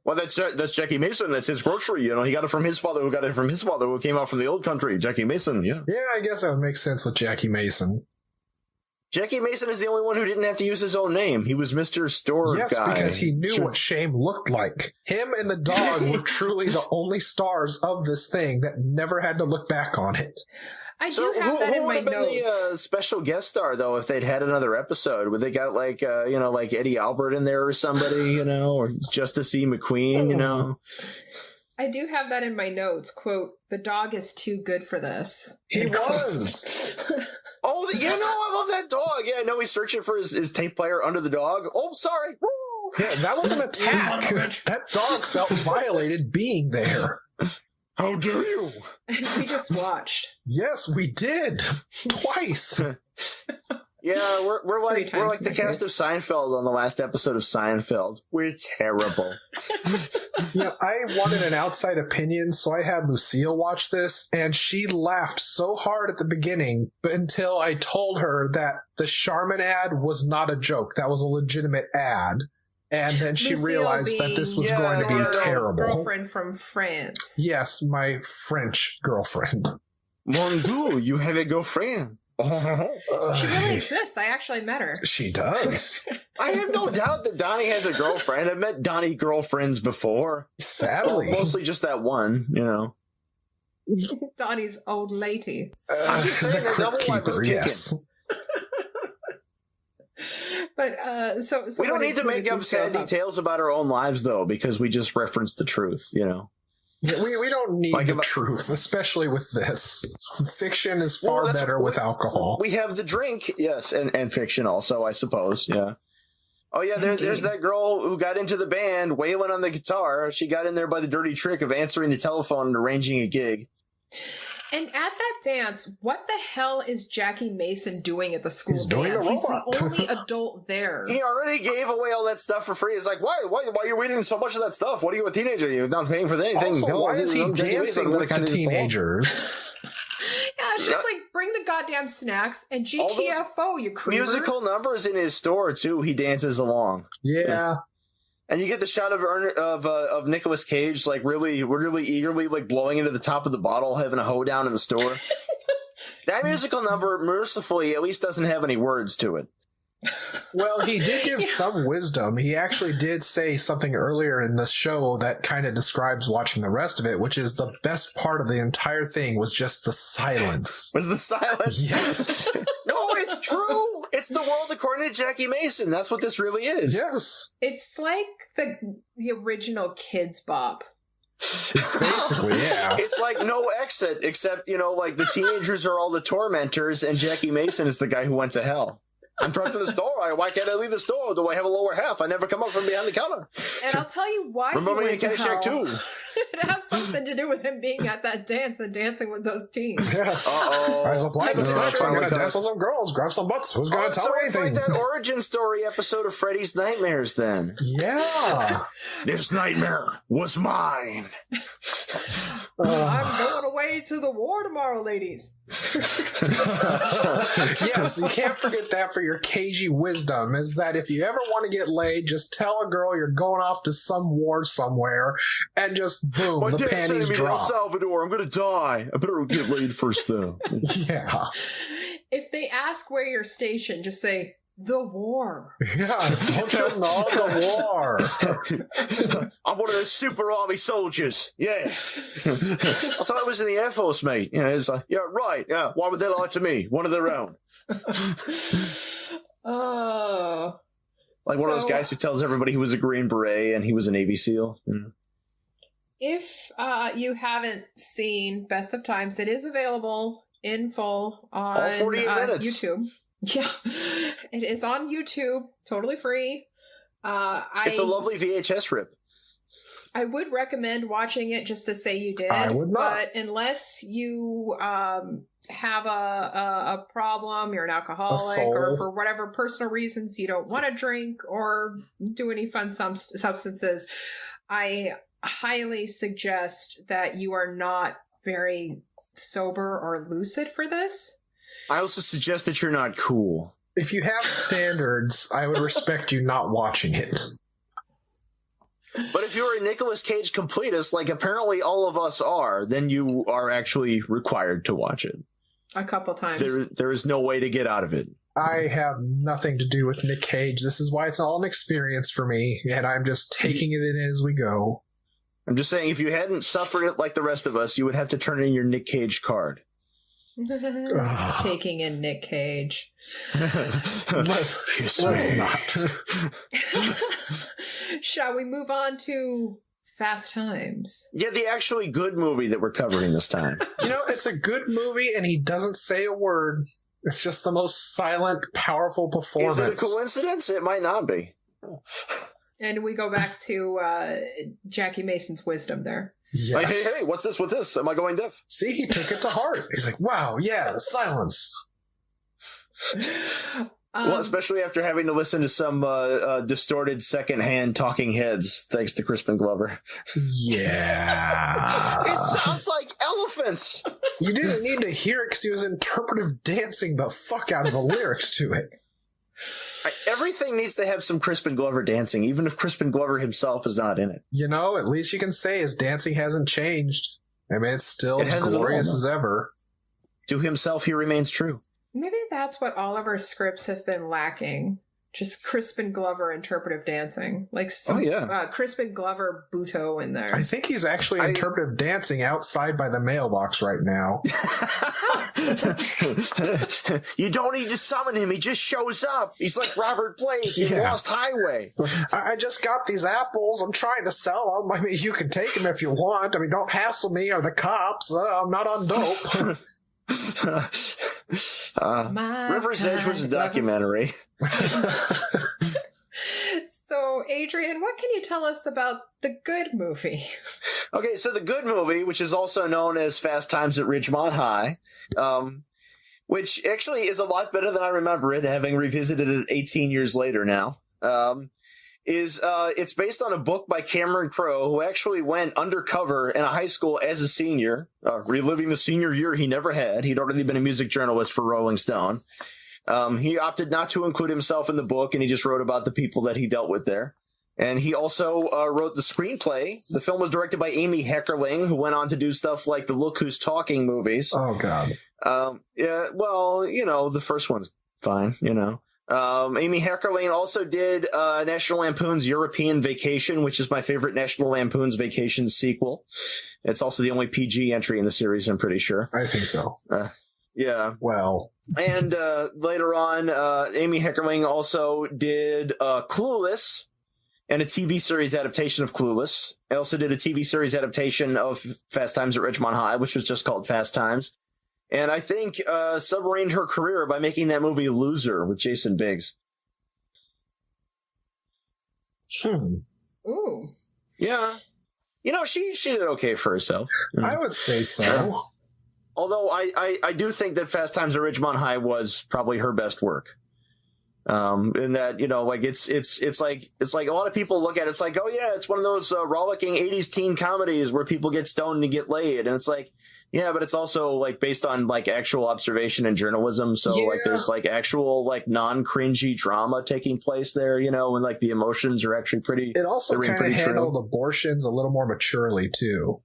Speaker 6: Well, that's Jackie Mason. That's his grocery. He got it from his father, who got it from his father, who came out from the old country. Jackie Mason. Yeah.
Speaker 2: Yeah, I guess that would make sense with Jackie Mason.
Speaker 6: Jackie Mason is the only one who didn't have to use his own name. He was Mr. Store
Speaker 2: Yes,
Speaker 6: Guy.
Speaker 2: because he knew
Speaker 6: Sure.
Speaker 2: what shame looked like. Him and the dog were truly the only stars of this thing that never had to look back on it.
Speaker 3: I do
Speaker 6: So
Speaker 3: have that
Speaker 6: who
Speaker 3: in
Speaker 6: would
Speaker 3: my
Speaker 6: have been
Speaker 3: notes.
Speaker 6: the special guest star though if they'd had another episode? Would they got like like Eddie Albert in there or somebody, or Justice E. McQueen,
Speaker 3: I do have that in my notes. Quote, "The dog is too good for this."
Speaker 2: He was.
Speaker 6: Oh yeah, no, I love that dog. Yeah, I know he's searching for his tape player under the dog. Oh, sorry. Woo!
Speaker 2: Yeah, that was an attack. That dog felt violated being there.
Speaker 6: How dare you?
Speaker 3: And we just watched.
Speaker 2: Yes, we did. Twice.
Speaker 6: Yeah, we're like
Speaker 3: times
Speaker 6: the
Speaker 3: my
Speaker 6: cast of
Speaker 3: face.
Speaker 6: Seinfeld on the last episode of Seinfeld. We're terrible.
Speaker 2: Yeah, I wanted an outside opinion, so I had Lucille watch this, and she laughed so hard at the beginning, but until I told her that the Charmin ad was not a joke. That was a legitimate ad. And then she
Speaker 3: Lucille
Speaker 2: realized that this was going to be
Speaker 3: your
Speaker 2: terrible.
Speaker 3: girlfriend from France.
Speaker 2: Yes, my French girlfriend.
Speaker 6: Mon Dieu, you have a girlfriend.
Speaker 3: She really exists. I actually met her.
Speaker 2: She does.
Speaker 6: I have no doubt that Donnie has a girlfriend. I've met Donnie girlfriends before.
Speaker 2: Sadly.
Speaker 6: Mostly just that one, you know.
Speaker 3: Donnie's old lady.
Speaker 6: I'm just saying that double life was kicking.
Speaker 2: yes.
Speaker 3: But so
Speaker 6: We don't
Speaker 3: what
Speaker 6: need to make
Speaker 3: did
Speaker 6: up
Speaker 3: you say
Speaker 6: sad
Speaker 3: about-
Speaker 6: details about our own lives, though, because we just referenced the truth, you know.
Speaker 2: Yeah, we don't need
Speaker 6: Like
Speaker 2: the
Speaker 6: about-
Speaker 2: truth, especially with this. Fiction is far
Speaker 6: Well, that's-
Speaker 2: better with alcohol.
Speaker 6: We have the drink, yes, and fiction also, I suppose, yeah. Oh, yeah, there's that girl who got into the band, wailing on the guitar. She got in there by the dirty trick of answering the telephone and arranging a gig.
Speaker 3: And at that dance, what the hell is Jackie Mason doing at the school
Speaker 2: He's doing
Speaker 3: dance?
Speaker 2: the
Speaker 3: He's the
Speaker 2: robot.
Speaker 3: only adult there.
Speaker 6: He already gave away all that stuff for free. It's like, why are you reading so much of that stuff? What are you, a teenager? You're not paying for anything.
Speaker 2: Also,
Speaker 6: Come
Speaker 2: why
Speaker 6: on,
Speaker 2: is he
Speaker 6: I'm Jackie Mason.
Speaker 2: dancing
Speaker 6: I'm gonna
Speaker 2: with the
Speaker 6: kinda just follow.
Speaker 2: teenagers?
Speaker 3: Yeah, it's just like, bring the goddamn snacks and
Speaker 6: All those
Speaker 3: GTFO, you creeper.
Speaker 6: Musical numbers in his store, too. He dances along.
Speaker 2: Yeah.
Speaker 6: And you get the shot of Nicolas Cage, like really eagerly, like blowing into the top of the bottle, having a hoedown in the store. That musical number, mercifully, at least doesn't have any words to it.
Speaker 2: Well, he did give some wisdom. He actually did say something earlier in the show that kind of describes watching the rest of it, which is the best part of the entire thing was just the silence.
Speaker 6: Was the silence?
Speaker 2: Yes.
Speaker 6: No, it's true. It's the world according to Jackie Mason. That's what this really is.
Speaker 2: Yes.
Speaker 3: It's like the original Kids Bop.
Speaker 2: Basically, yeah.
Speaker 6: It's like no exit, except, you know, like the teenagers are all the tormentors and Jackie Mason is the guy who went to hell. I'm trapped in the store. Why can't I leave the store? Do I have a lower half? I never come up from behind the counter.
Speaker 3: And I'll tell you why
Speaker 6: Remember
Speaker 3: he
Speaker 6: me in
Speaker 3: went to hell.
Speaker 6: Caddyshack 2?
Speaker 3: It has something to do with him being at that dance and dancing with those teens.
Speaker 2: Yeah.
Speaker 6: Uh-oh.
Speaker 2: I supplied the
Speaker 6: Yeah,
Speaker 2: snacks. I'm
Speaker 6: finally
Speaker 2: going to
Speaker 6: got
Speaker 2: dance with some girls, grab some butts. Who's going to tell
Speaker 6: so
Speaker 2: me
Speaker 6: it's
Speaker 2: anything?
Speaker 6: like that origin story episode of Freddy's Nightmares, then.
Speaker 2: Yeah.
Speaker 4: This nightmare was mine.
Speaker 3: I'm going away to the war tomorrow, ladies.
Speaker 2: Yes, you can't forget that for your cagey wisdom, is that if you ever want to get laid, just tell a girl you're going off to some war somewhere, and just boom,
Speaker 4: My
Speaker 2: the
Speaker 4: dad's sending
Speaker 2: panties
Speaker 4: me to El
Speaker 2: drop.
Speaker 4: Salvador. I'm going to die. I better get laid first, though.
Speaker 2: Yeah.
Speaker 3: If they ask where you're stationed, just say, the war.
Speaker 2: Yeah, don't you know the war?
Speaker 4: I'm one of those super army soldiers. Yeah.
Speaker 6: I thought I was in the Air Force, mate. You know, it's like, yeah, right. Yeah. Why would they lie to me? One of their own.
Speaker 3: Oh.
Speaker 6: Like one of those
Speaker 3: So-
Speaker 6: guys who tells everybody he was a Green Beret and he was a Navy SEAL. Mm.
Speaker 3: If you haven't seen Best of Times, it is available in full on
Speaker 6: All 48 minutes.
Speaker 3: YouTube. Yeah, it is on YouTube, totally free.
Speaker 6: It's a lovely VHS rip.
Speaker 3: I would recommend watching it just to say you did.
Speaker 2: I would not.
Speaker 3: But unless you have a problem, you're an alcoholic,
Speaker 2: soul.
Speaker 3: or for whatever personal reasons you don't want to drink or do any fun substances, I highly suggest that you are not very sober or lucid for this.
Speaker 6: I also suggest that you're not cool.
Speaker 2: If you have standards, I would respect you not watching it.
Speaker 6: But if you're a Nicolas Cage completist, like apparently all of us are, then you are actually required to watch it.
Speaker 3: A couple times.
Speaker 6: There is no way to get out of it.
Speaker 2: I have nothing to do with Nick Cage. This is why it's all an experience for me, and I'm just taking it in as we go.
Speaker 6: I'm just saying, if you hadn't suffered it like the rest of us, you would have to turn in your Nick Cage card.
Speaker 3: Taking in Nick Cage.
Speaker 2: Let's not.
Speaker 3: Shall we move on to Fast Times?
Speaker 6: Yeah, the actually good movie that we're covering this time.
Speaker 2: You know, it's a good movie, and he doesn't say a word. It's just the most silent, powerful performance.
Speaker 6: Is it a coincidence? It might not be.
Speaker 3: And we go back to Jackie Mason's wisdom there.
Speaker 2: Yes.
Speaker 6: Like, hey, what's this with this? Am I going deaf?
Speaker 2: See, he took it to heart. He's like, wow, yeah, the silence.
Speaker 6: Well, especially after having to listen to some distorted secondhand talking heads, thanks to Crispin Glover.
Speaker 2: Yeah.
Speaker 6: It sounds like elephants.
Speaker 2: You didn't need to hear it because he was interpretive dancing the fuck out of the lyrics to it.
Speaker 6: everything needs to have some Crispin Glover dancing, even if Crispin Glover himself is not in it.
Speaker 2: You know, at least you can say his dancing hasn't changed. I mean, it's still as glorious as ever.
Speaker 6: To himself, he remains true.
Speaker 3: Maybe that's what all of our scripts have been lacking. Just Crispin Glover interpretive dancing. Like some Crispin Glover Buto in there.
Speaker 2: I think he's actually interpretive dancing outside by the mailbox right now.
Speaker 6: You don't need to summon him. He just shows up. He's like Robert Blake in Lost Highway.
Speaker 2: I just got these apples. I'm trying to sell them. I mean, you can take them if you want. I mean, don't hassle me or the cops. I'm not on dope.
Speaker 6: River's Edge was a documentary.
Speaker 3: So, Adrian, what can you tell us about the Good Movie?
Speaker 6: Okay, so the Good Movie, which is also known as Fast Times at Ridgemont High, which actually is a lot better than I remember it, having revisited it 18 years later now, it's based on a book by Cameron Crowe, who actually went undercover in a high school as a senior, reliving the senior year he never had. He'd already been a music journalist for Rolling Stone. He opted not to include himself in the book, and he just wrote about the people that he dealt with there. And he also wrote the screenplay. The film was directed by Amy Heckerling, who went on to do stuff like the Look Who's Talking movies.
Speaker 2: Oh, God.
Speaker 6: Yeah, well, you know, the first one's fine, you know. Amy Heckerling also did National Lampoon's European Vacation, which is my favorite National Lampoon's Vacation sequel. It's also the only PG entry in the series, I'm pretty sure.
Speaker 2: I think so.
Speaker 6: Yeah.
Speaker 2: Well.
Speaker 6: And later on, Amy Heckerling also did Clueless and a TV series adaptation of Clueless. I also did a TV series adaptation of Fast Times at Ridgemont High, which was just called Fast Times. And I think submarined her career by making that movie Loser with Jason Biggs.
Speaker 3: Ooh.
Speaker 6: Yeah. You know, she did okay for herself.
Speaker 2: I would say so.
Speaker 6: Although I do think that Fast Times at Ridgemont High was probably her best work. In that, you know, like it's like a lot of people look at it, it's like, oh yeah, it's one of those rollicking 80s teen comedies where people get stoned and get laid. And it's like, yeah, but it's also like based on like actual observation and journalism. So like there's like actual like non-cringy drama taking place there, you know, and like the emotions are actually pretty.
Speaker 2: It also kind of handled abortions a little more maturely too.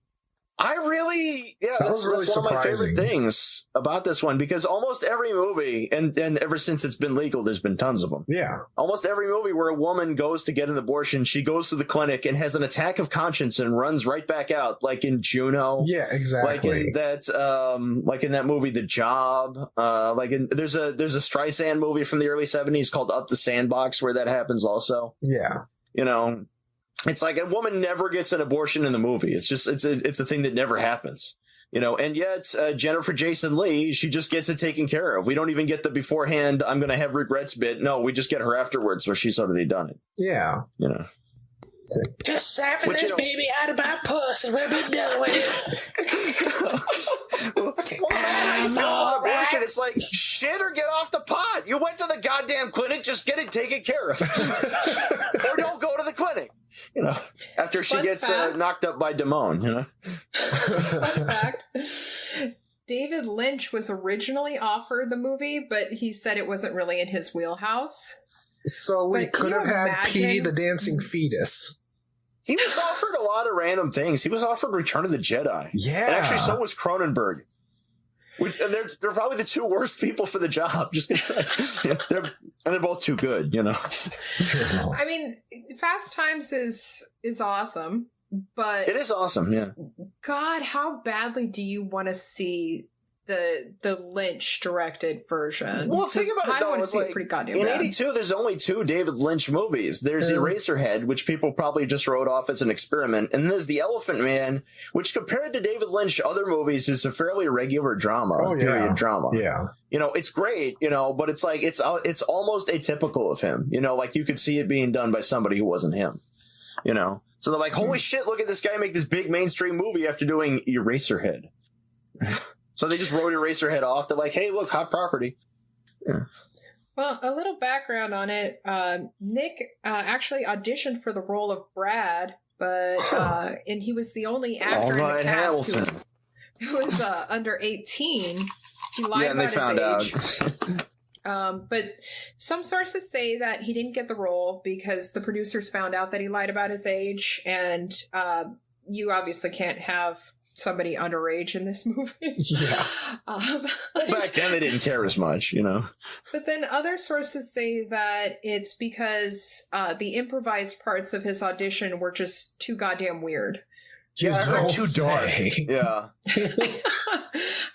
Speaker 6: I really, that's one of my favorite things about this one, because almost every movie, and ever since it's been legal, there's been tons of them.
Speaker 2: Yeah.
Speaker 6: Almost every movie where a woman goes to get an abortion, she goes to the clinic and has an attack of conscience and runs right back out, like in Juno.
Speaker 2: Yeah, exactly.
Speaker 6: Like in that movie, The Job. There's a Streisand movie from the early 70s called Up the Sandbox where that happens also.
Speaker 2: Yeah.
Speaker 6: You know, it's like a woman never gets an abortion in the movie. It's just, it's a thing that never happens, you know, and yet Jennifer Jason Leigh, she just gets it taken care of. We don't even get the beforehand, I'm going to have regrets bit. No, we just get her afterwards where she's already done it.
Speaker 2: Yeah.
Speaker 6: You know.
Speaker 5: Just sapping this baby out of my puss and we'll be done with it.
Speaker 6: Well, man, you feel about abortion, it's like, shit or get off the pot. You went to the goddamn clinic, just get it taken care of. Or don't go to the clinic. You know, after she gets knocked up by Damone, you know.
Speaker 3: Fun fact. David Lynch was originally offered the movie, but he said it wasn't really in his wheelhouse.
Speaker 2: So we could have had Petey the Dancing Fetus.
Speaker 6: He was offered a lot of random things. He was offered Return of the Jedi.
Speaker 2: Yeah.
Speaker 6: And actually, so was Cronenberg. And they're probably the two worst people for the job. Just because they're both too good, you know.
Speaker 3: I mean, Fast Times is awesome, but
Speaker 6: it is awesome. Yeah.
Speaker 3: God, how badly do you want to see the Lynch directed version?
Speaker 6: Well, think about it though.
Speaker 3: I want to see it pretty goddamn bad.
Speaker 6: In '82, there's only 2 David Lynch movies. There's Eraserhead, which people probably just wrote off as an experiment, and there's The Elephant Man, which compared to David Lynch other movies is a fairly regular drama, period drama.
Speaker 2: Yeah.
Speaker 6: You know, it's great, you know, but it's like it's almost atypical of him. You know, like you could see it being done by somebody who wasn't him. You know, so they're like, holy shit, look at this guy make this big mainstream movie after doing Eraserhead. So they just wrote Eraserhead off. They're like, hey, look, hot property. Yeah.
Speaker 3: Well, a little background on it. Nick actually auditioned for the role of Brad, but and he was the only actor in the cast who was under 18. He lied about his age. But some sources say that he didn't get the role because the producers found out that he lied about his age, and you obviously can't have somebody underage in this movie.
Speaker 2: Yeah.
Speaker 6: Back then, they didn't care as much, you know.
Speaker 3: But then other sources say that it's because the improvised parts of his audition were just too goddamn weird.
Speaker 6: Yeah, it's like too dark. Yeah.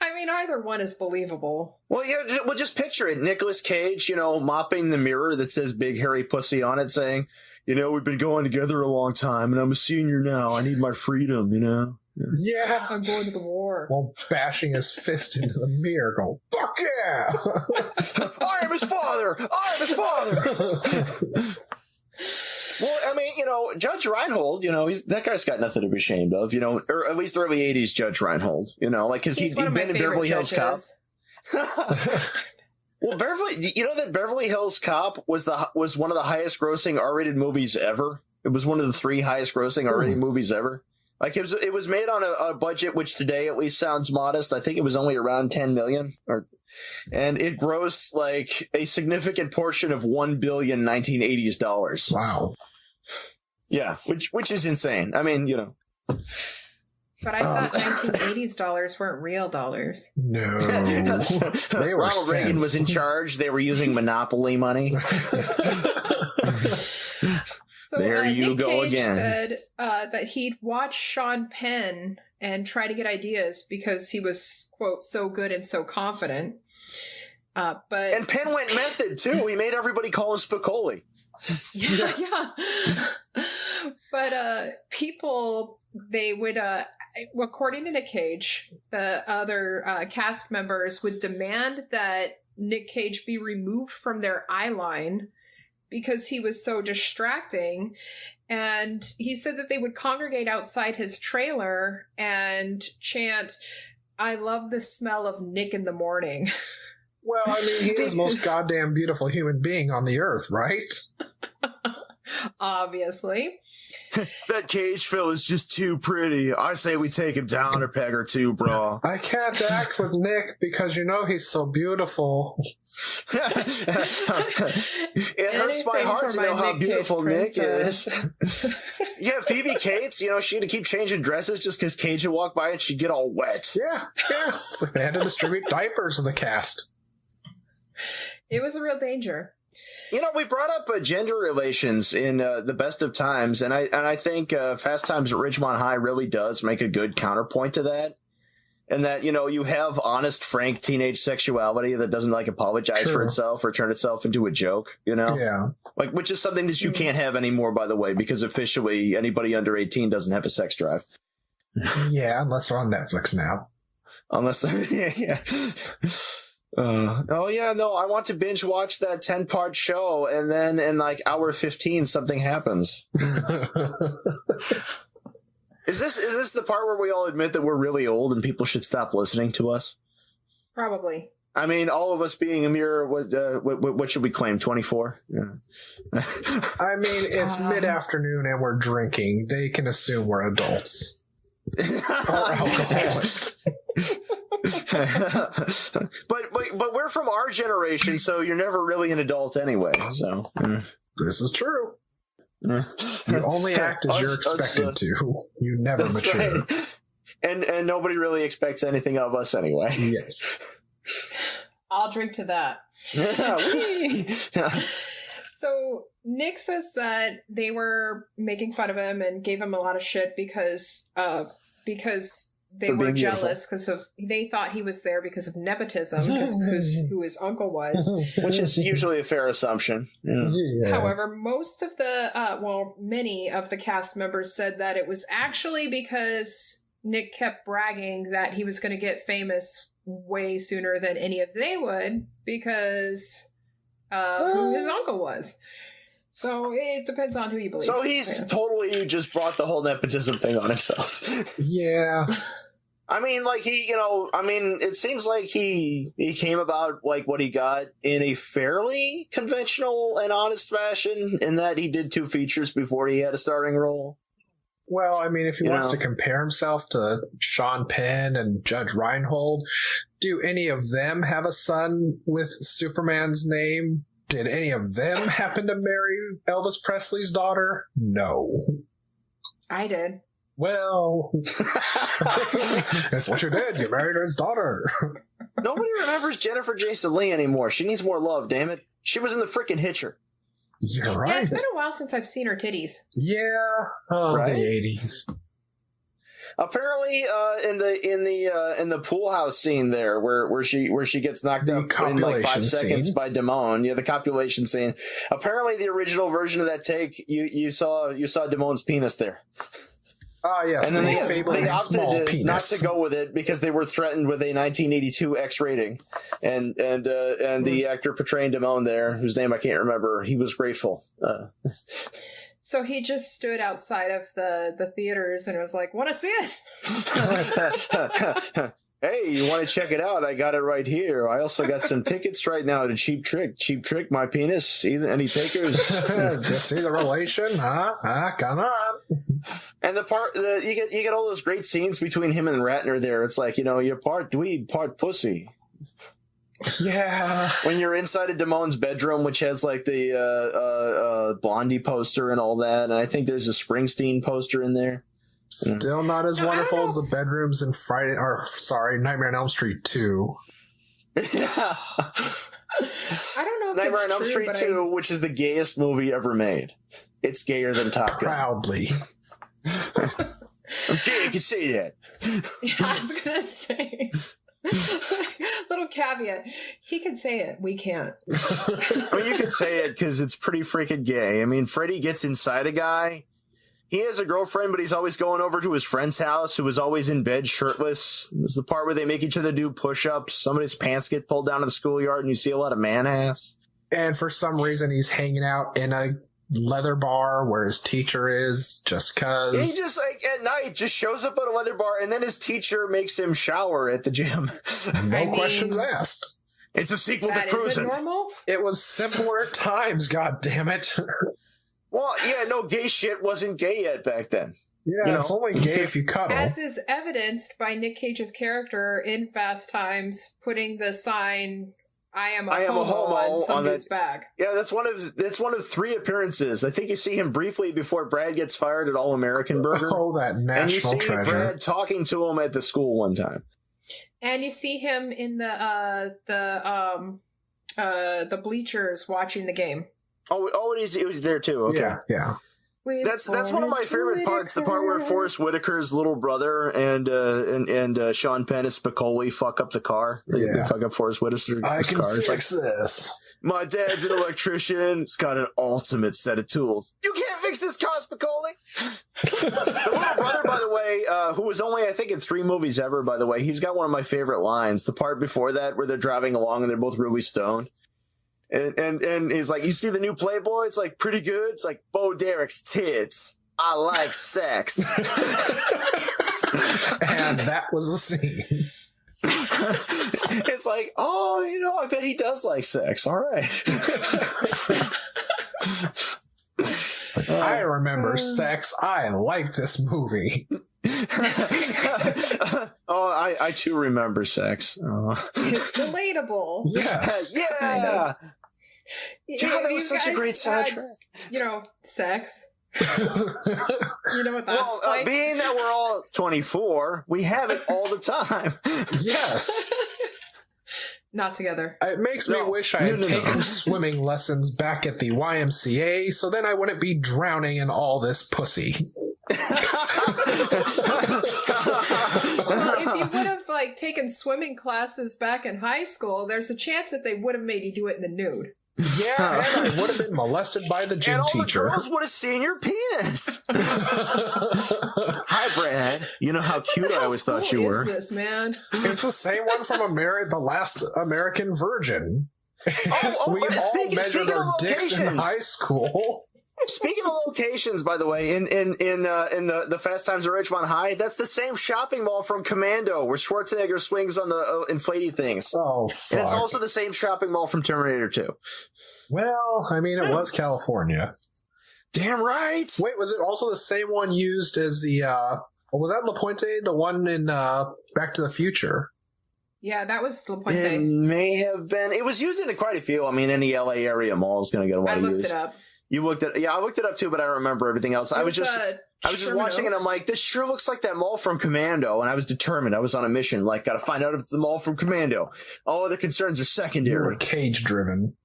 Speaker 3: I mean, either one is believable.
Speaker 6: Well, yeah. Well, just picture it: Nicolas Cage, you know, mopping the mirror that says "Big Hairy Pussy" on it, saying, "You know, we've been going together a long time, and I'm a senior now. I need my freedom." You know.
Speaker 2: Yeah.
Speaker 3: I'm going to the war.
Speaker 2: While bashing his fist into the mirror, going, "Fuck yeah!"
Speaker 6: I am his father. I am his father. Well, I mean, you know, Judge Reinhold, you know, that guy's got nothing to be ashamed of, you know, or at least early 80s Judge Reinhold, you know, like, because he'd been in Beverly Hills Cop. Well, you know that Beverly Hills Cop was one of the highest grossing R-rated movies ever? It was one of the 3 highest grossing R-rated movies ever. Like, it was made on a budget which today at least sounds modest. I think it was only around $10 million, and it grossed like a significant portion of $1 billion 1980s dollars.
Speaker 2: Wow.
Speaker 6: Yeah, which is insane. I mean, you know.
Speaker 3: But I thought 1980s dollars weren't real dollars.
Speaker 2: No. They were
Speaker 6: Ronald Reagan was in charge. They were using monopoly money.
Speaker 3: So,
Speaker 6: there you
Speaker 3: Nick
Speaker 6: go
Speaker 3: Cage
Speaker 6: again.
Speaker 3: said that he'd watch Sean Penn and try to get ideas because he was, quote, so good and so confident. And
Speaker 6: Penn went method, too. He made everybody call him Spicoli.
Speaker 3: Yeah. But people, they would, according to Nick Cage, the other cast members would demand that Nick Cage be removed from their eye line because he was so distracting. And he said that they would congregate outside his trailer and chant, "I love the smell of Nick in the morning."
Speaker 2: Well, I mean, he is the most goddamn beautiful human being on the earth, right?
Speaker 3: Obviously.
Speaker 4: That Cage Phil is just too pretty. I say we take him down a peg or two, bro.
Speaker 2: I can't act with Nick because you know he's so beautiful.
Speaker 6: It hurts my heart to know how beautiful Nick is. Yeah, Phoebe Cates, you know, she had to keep changing dresses just because Cage would walk by and she'd get all wet.
Speaker 2: Yeah. It's like they had to distribute diapers to the cast.
Speaker 3: It was a real danger.
Speaker 6: You know, we brought up gender relations in The Best of Times, and I think Fast Times at Ridgemont High really does make a good counterpoint to that. And that, you know, you have honest, frank teenage sexuality that doesn't, like, apologize for itself or turn itself into a joke, you know?
Speaker 2: Yeah.
Speaker 6: Like, which is something that you can't have anymore, by the way, because officially anybody under 18 doesn't have a sex drive.
Speaker 2: Yeah, unless they're on Netflix now.
Speaker 6: Unless, yeah. Oh yeah, no, I want to binge watch that 10-part show, and then in like hour 15 something happens. Is this the part where we all admit that we're really old and people should stop listening to us?
Speaker 3: Probably.
Speaker 6: I mean, all of us being a mere, what should we claim, 24? Yeah.
Speaker 2: I mean, it's mid-afternoon and we're drinking. They can assume we're adults. Or alcoholics.
Speaker 6: but we're from our generation, so you're never really an adult anyway. So
Speaker 2: this is true. You only act as you're expected to. You never mature.
Speaker 6: Right. And nobody really expects anything of us anyway.
Speaker 2: Yes.
Speaker 3: I'll drink to that. So Nick says that they were making fun of him and gave him a lot of shit because they were jealous they thought he was there because of nepotism, because of who his uncle was,
Speaker 6: which is usually a fair assumption. Yeah.
Speaker 3: However, most of many of the cast members said that it was actually because Nick kept bragging that he was going to get famous way sooner than any of they would because of who his uncle was. So it depends on who you believe.
Speaker 6: So he's totally just brought the whole nepotism thing on himself.
Speaker 2: Yeah.
Speaker 6: I mean, like it seems like he came about like what he got in a fairly conventional and honest fashion, in that he did 2 features before he had a starring role.
Speaker 2: Well, I mean, if he wants to compare himself to Sean Penn and Judge Reinhold, Do any of them have a son with Superman's name? Did any of them happen to marry Elvis Presley's daughter? No.
Speaker 3: I did.
Speaker 2: Well, that's what you did. You married his daughter.
Speaker 6: Nobody remembers Jennifer Jason Leigh anymore. She needs more love, damn it. She was in the freaking Hitcher.
Speaker 2: You're right.
Speaker 3: Yeah, it's been a while since I've seen her titties.
Speaker 2: Yeah. Oh,
Speaker 6: Right?
Speaker 2: the 80s.
Speaker 6: Apparently, in the pool house scene there, where she gets knocked
Speaker 2: The
Speaker 6: up in like 5
Speaker 2: copulation
Speaker 6: seconds
Speaker 2: scene.
Speaker 6: by Damone, yeah, the copulation scene. Apparently, the original version of that take, you saw Damone's penis there,
Speaker 2: Ah, yes.
Speaker 6: and then
Speaker 2: the
Speaker 6: they
Speaker 2: fabled small
Speaker 6: opted
Speaker 2: penis.
Speaker 6: not to go with it because they were threatened with a 1982 X rating, and the actor portraying Damone there, whose name I can't remember, he was grateful.
Speaker 3: So he just stood outside of the theaters and was like, want to see it?
Speaker 6: Hey, you want to check it out? I got it right here. I also got some tickets right now to Cheap Trick. Cheap Trick, my penis. Any takers?
Speaker 2: Just see the relation, huh? Come on.
Speaker 6: And you get all those great scenes between him and Ratner there. It's like, you're part dweeb, part pussy.
Speaker 2: Yeah.
Speaker 6: When you're inside of Damone's bedroom, which has like the Blondie poster and all that, and I think there's a Springsteen poster in there.
Speaker 2: Still not as wonderful as the bedrooms in Nightmare on Elm Street 2.
Speaker 3: I don't know if
Speaker 6: Nightmare
Speaker 3: it's
Speaker 6: on Elm
Speaker 3: true,
Speaker 6: Street
Speaker 3: but
Speaker 6: 2, which is the gayest movie ever made. It's gayer than Top Gun.
Speaker 2: Proudly.
Speaker 6: I'm gay, I can say that.
Speaker 3: Yeah, I was going to say. Little caveat. He can say it. We can't.
Speaker 6: I mean, you could say it because it's pretty freaking gay. I mean, Freddy gets inside a guy. He has a girlfriend, but he's always going over to his friend's house, who is always in bed shirtless. There's the part where they make each other do push-ups. Somebody's pants get pulled down in the schoolyard, and you see a lot of man-ass.
Speaker 2: And for some reason, he's hanging out in a leather bar where his teacher is, just cause.
Speaker 6: He just, like, at night, just shows up at a leather bar, and then his teacher makes him shower at the gym.
Speaker 2: No questions asked.
Speaker 6: It's a sequel to
Speaker 3: That
Speaker 6: Cruising.
Speaker 3: isn't normal?
Speaker 2: It was simpler times, god damn it.
Speaker 6: Well, yeah, no, gay shit wasn't gay yet back then.
Speaker 2: Yeah, it's only gay if you cuddle.
Speaker 3: As is evidenced by Nick Cage's character in Fast Times putting the sign I am a homo on some dude's bag.
Speaker 6: Yeah, that's one of 3 appearances. I think you see him briefly before Brad gets fired at All American Burger.
Speaker 2: Oh, that national
Speaker 6: and you see
Speaker 2: treasure.
Speaker 6: Brad talking to him at the school one time.
Speaker 3: And you see him in the bleachers watching the game.
Speaker 6: Oh, he was there too. Okay.
Speaker 2: Yeah.
Speaker 6: That's one of my favorite parts. The part where Forrest Whitaker's little brother and Sean Penn and Spicoli fuck up the car. They fuck up Forrest Whitaker's
Speaker 2: I can
Speaker 6: car.
Speaker 2: fix this.
Speaker 6: My dad's an electrician. It's got an ultimate set of tools. You can't fix this car, Spicoli. The little brother, by the way, who was only, I think, in 3 movies ever, by the way, he's got one of my favorite lines. The part before that where they're driving along and they're both really stoned. And he's like, you see the new Playboy? It's like pretty good. It's like Bo Derek's tits. I like sex.
Speaker 2: And that was the scene.
Speaker 6: It's like, oh, I bet he does like sex. All right.
Speaker 2: It's like, I remember sex. I like this movie.
Speaker 6: I too remember sex.
Speaker 3: It's relatable.
Speaker 2: Yes.
Speaker 6: Yeah.
Speaker 3: Kind of.
Speaker 6: God, that was such a great soundtrack.
Speaker 3: Sex. You know what that's like?
Speaker 6: Being that we're all 24, we have it all the time.
Speaker 2: Yes.
Speaker 3: Not together.
Speaker 2: It makes me wish I had taken swimming lessons back at the YMCA, so then I wouldn't be drowning in all this pussy.
Speaker 3: Well, if you would have taken swimming classes back in high school, there's a chance that they would have made you do it in the nude.
Speaker 2: Yeah, and I would have been molested by the gym teacher.
Speaker 6: And all the girls would have seen your penis. Hi, Brad. You know how cute I always thought you were.
Speaker 3: What is this, man?
Speaker 2: It's the same one from The Last American Virgin. We all measured our dicks in high school.
Speaker 6: Speaking of locations, by the way, in the Fast Times at Ridgemont High, that's the same shopping mall from Commando, where Schwarzenegger swings on the inflatey things.
Speaker 2: Oh, fuck.
Speaker 6: And it's also the same shopping mall from Terminator 2.
Speaker 2: Well, I mean, it was California.
Speaker 6: Damn right.
Speaker 2: Wait, was it also the same one used as the, was that La Puente, the one in Back to the Future?
Speaker 3: Yeah, that was La Puente.
Speaker 6: It may have been. It was used in quite a few. I mean, any LA area mall is going to get a lot
Speaker 3: I
Speaker 6: of use.
Speaker 3: looked it up.
Speaker 6: You looked at? Yeah, I looked it up too, but I don't remember everything else. I was just watching it. And I'm like, this sure looks like that mall from Commando, and I was determined. I was on a mission. Like, got to find out if it's the mall from Commando. All other concerns are
Speaker 2: You
Speaker 6: secondary.
Speaker 2: were cage driven.